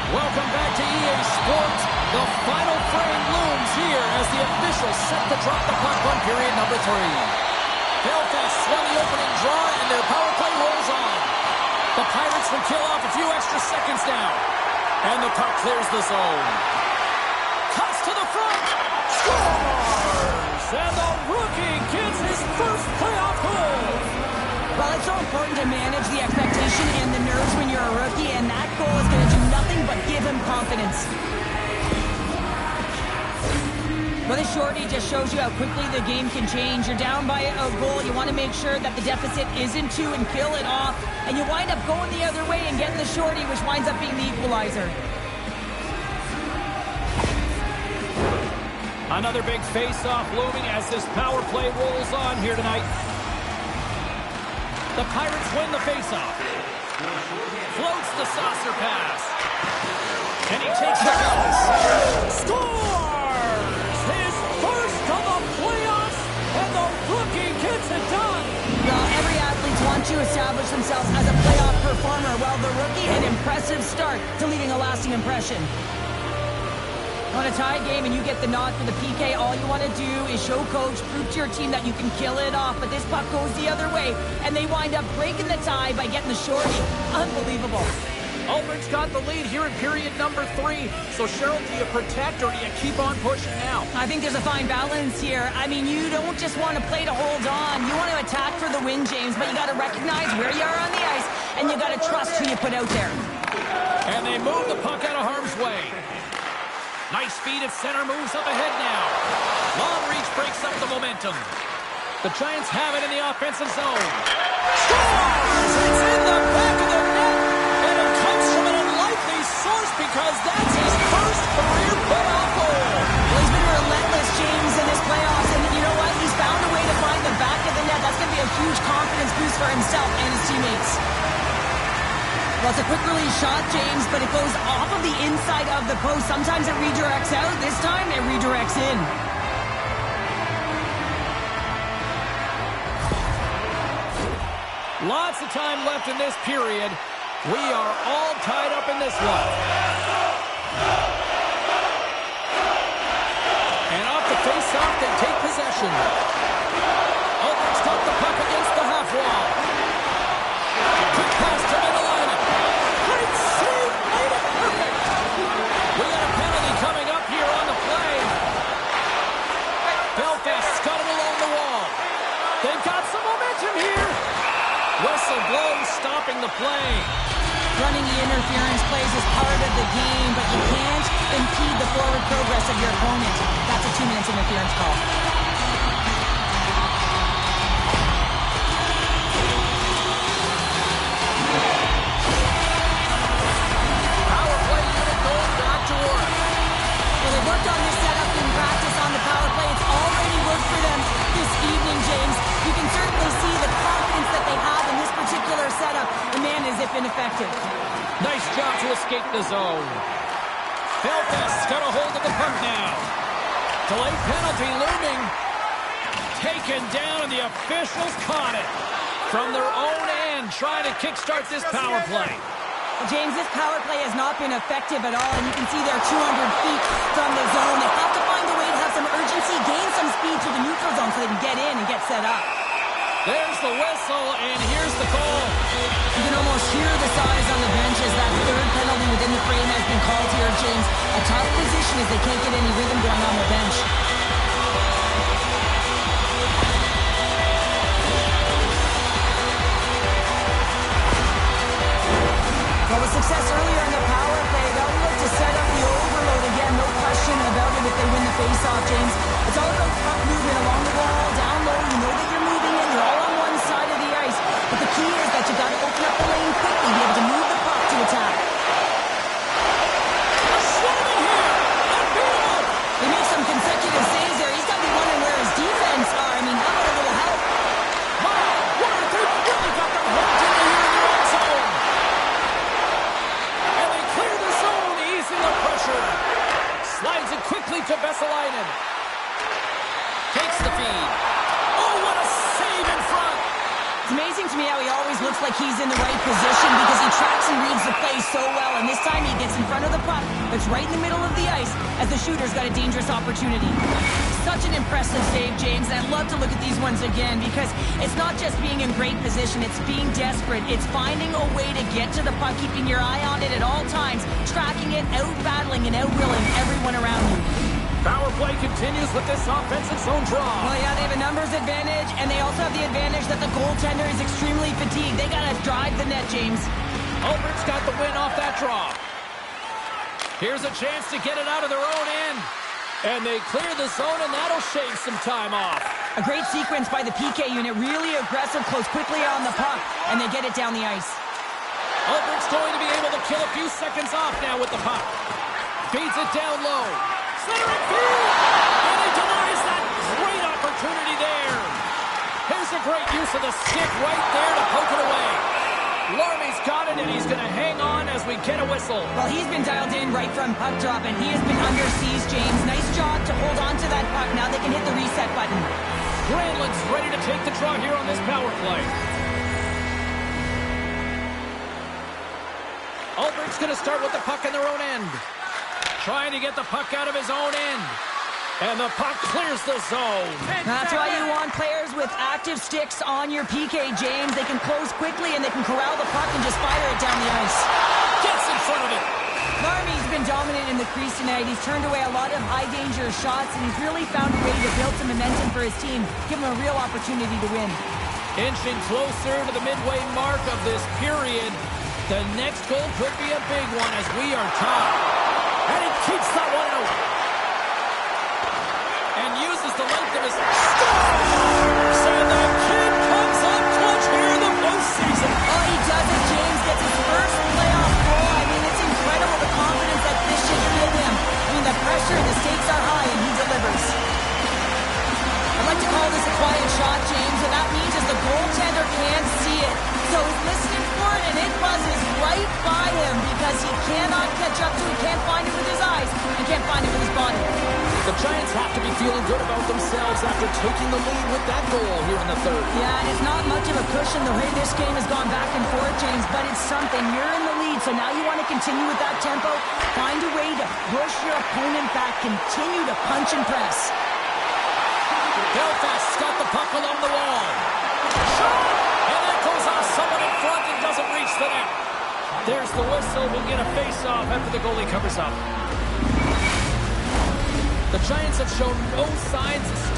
Welcome back to EA Sports. The final frame looms here as the officials set to drop the puck on period number 3. Belfast won the opening draw, and their power play rolls on. The Pirates will kill off a few extra seconds now. And the puck clears the zone. Cuts to the front. Scores! And the rookie gets his first playoff goal. Well, it's so important to manage the expectation and the nerves when you're a rookie, and that goal is going to do nothing but give him confidence. Well, this shorty just shows you how quickly the game can change. You're down by a goal. You want to make sure that the deficit isn't 2 and kill it off, and you wind up going the other way and getting the shorty, which winds up being the equalizer. Another big face-off looming as this power play rolls on here tonight. The Pirates win the face-off. Floats the saucer pass. And he takes the pass. Scores! His first of the playoffs, and the rookie gets it done. Well, every athlete wants to establish themselves as a playoff performer. Well, the rookie, an impressive start to leaving a lasting impression. On a tie game and you get the nod for the PK, all you want to do is show coach, prove to your team that you can kill it off, but this puck goes the other way, and they wind up breaking the tie by getting the shorty. Unbelievable. Auburn's got the lead here in period number 3. So, Cheryl, do you protect or do you keep on pushing now? I think there's a fine balance here. I mean, you don't just want to play to hold on. You want to attack for the win, James, but you got to recognize where you are on the ice, and you got to trust who you put out there. And they move the puck out of harm's way. Nice speed at center, moves up ahead now. Long reach breaks up the momentum. The Giants have it in the offensive zone. Scores! It's in the back of the net, and it comes from an unlikely source because that's his first career playoff goal. Well, he's been relentless, James, in his playoffs, and you know what? He's found a way to find the back of the net. That's going to be a huge confidence boost for himself and his teammates. Well, it's a quick release shot, James, but it goes off of the inside of the post. Sometimes it redirects out. This time, it redirects in. Lots of time left in this period. We are all tied up in this one. And off the face-off, they take possession. Oakland's got the puck against the half wall. Quick pass to Medellin. Great save, made it perfect. We got a penalty coming up here on the play. Belfast's got it along the wall. They've got some momentum here. Whistle blows, stopping the play. Running the interference plays is part of the game, but you can't impede the forward progress of your opponent. That's a 2 minutes interference call. Power play unit going back to work. Well, they worked on this setup in practice on the power play. It's already worked for them this evening, James. You can certainly see the confidence that they have in this particular setup. The man is if ineffective. Nice job to escape the zone. Belfast's got a hold of the puck now. Delayed penalty looming. Taken down, and the officials caught it. From their own end, trying to kickstart this power play. James, this power play has not been effective at all, and you can see they're 200 feet from the zone. They have to find a way to have some urgency, gain some speed, whistle, and here's the call. You can almost hear the sighs on the bench as that third penalty within the frame has been called here, James. A tough position as they can't get any rhythm going on the bench. Well, with success earlier in the power play, they'll look to set up the overload again. No question about it if they win the face-off, James. It's all about puck movement along the wall, down low. You know that you're moving in. You're all on one side of the ice. But the key is that you got to open up the lane quickly, be able to move the puck to attack. Swinging here. Unbeatable. They make some consecutive saves there. He's got to be wondering where his defense are. I mean, how about a little help? Wow, what a good really got them hooked in here in the red zone. And they clear the zone, easing the pressure. Slides it quickly to Vesalainen. Takes the feed. Oh, what a save in front. It's amazing to me how he always looks like he's in the right position because he tracks and reads the play so well. And this time he gets in front of the puck that's right in the middle of the ice as the shooter's got a dangerous opportunity. Such an impressive save, James. And I'd love to look at these ones again because it's not just being in great position. It's being desperate. It's finding a way to get to the puck, keeping your eye on it at all times, tracking it, out-battling and out-willing everyone around you. Power play continues with this offensive zone draw. Well, yeah, they have a numbers advantage, and they also have the advantage that the goaltender is extremely fatigued. They got to drive the net, James. Albert's got the win off that draw. Here's a chance to get it out of their own end. And they clear the zone, and that'll shave some time off. A great sequence by the PK unit. Really aggressive, close quickly on the puck, and they get it down the ice. Albert's going to be able to kill a few seconds off now with the puck. Feeds it down low. Center and field! And he denies that great opportunity there. Here's a great use of the stick right there to poke it away. Larmy's got it, and he's going to hang on as we get a whistle. Well, he's been dialed in right from puck drop, and he has been under siege, James. Nice job to hold on to that puck. Now they can hit the reset button. Granlund's ready to take the draw here on this power play. Albert's going to start with the puck in their own end. Trying to get the puck out of his own end. And the puck clears the zone. That's why you want players with active sticks on your PK, James. They can close quickly and they can corral the puck and just fire it down the ice. Gets in front of it. Larmy's been dominant in the crease tonight. He's turned away a lot of high-danger shots, and he's really found a way to build some momentum for his team, give him a real opportunity to win. Inching closer to the midway mark of this period. The next goal could be a big one as we are tied. And he keeps that one out. And uses the length of his stars. And the kid comes up clutch here in the postseason. Oh, he does it, James. Gets his first playoff goal. I mean, it's incredible the confidence that this should give him. I mean, the pressure and the stakes are high, and he delivers. I'd like to call this a quiet shot, James, and that means is the goaltender can't see it. So he's listening for it, and it buzzes right by him because he cannot catch up to it, can't find it with his eyes, and can't find it with his body. The Giants have to be feeling good about themselves after taking the lead with that goal here in the third. Yeah, and it's not much of a cushion the way this game has gone back and forth, James, but it's something. You're in the lead, so now you want to continue with that tempo. Find a way to push your opponent back. Continue to punch and press. Belfast's got the puck along the wall. Shot! And that goes off someone in front and doesn't reach the net. There's the whistle. We'll get a face-off after the goalie covers up. The Giants have shown no signs of stopping.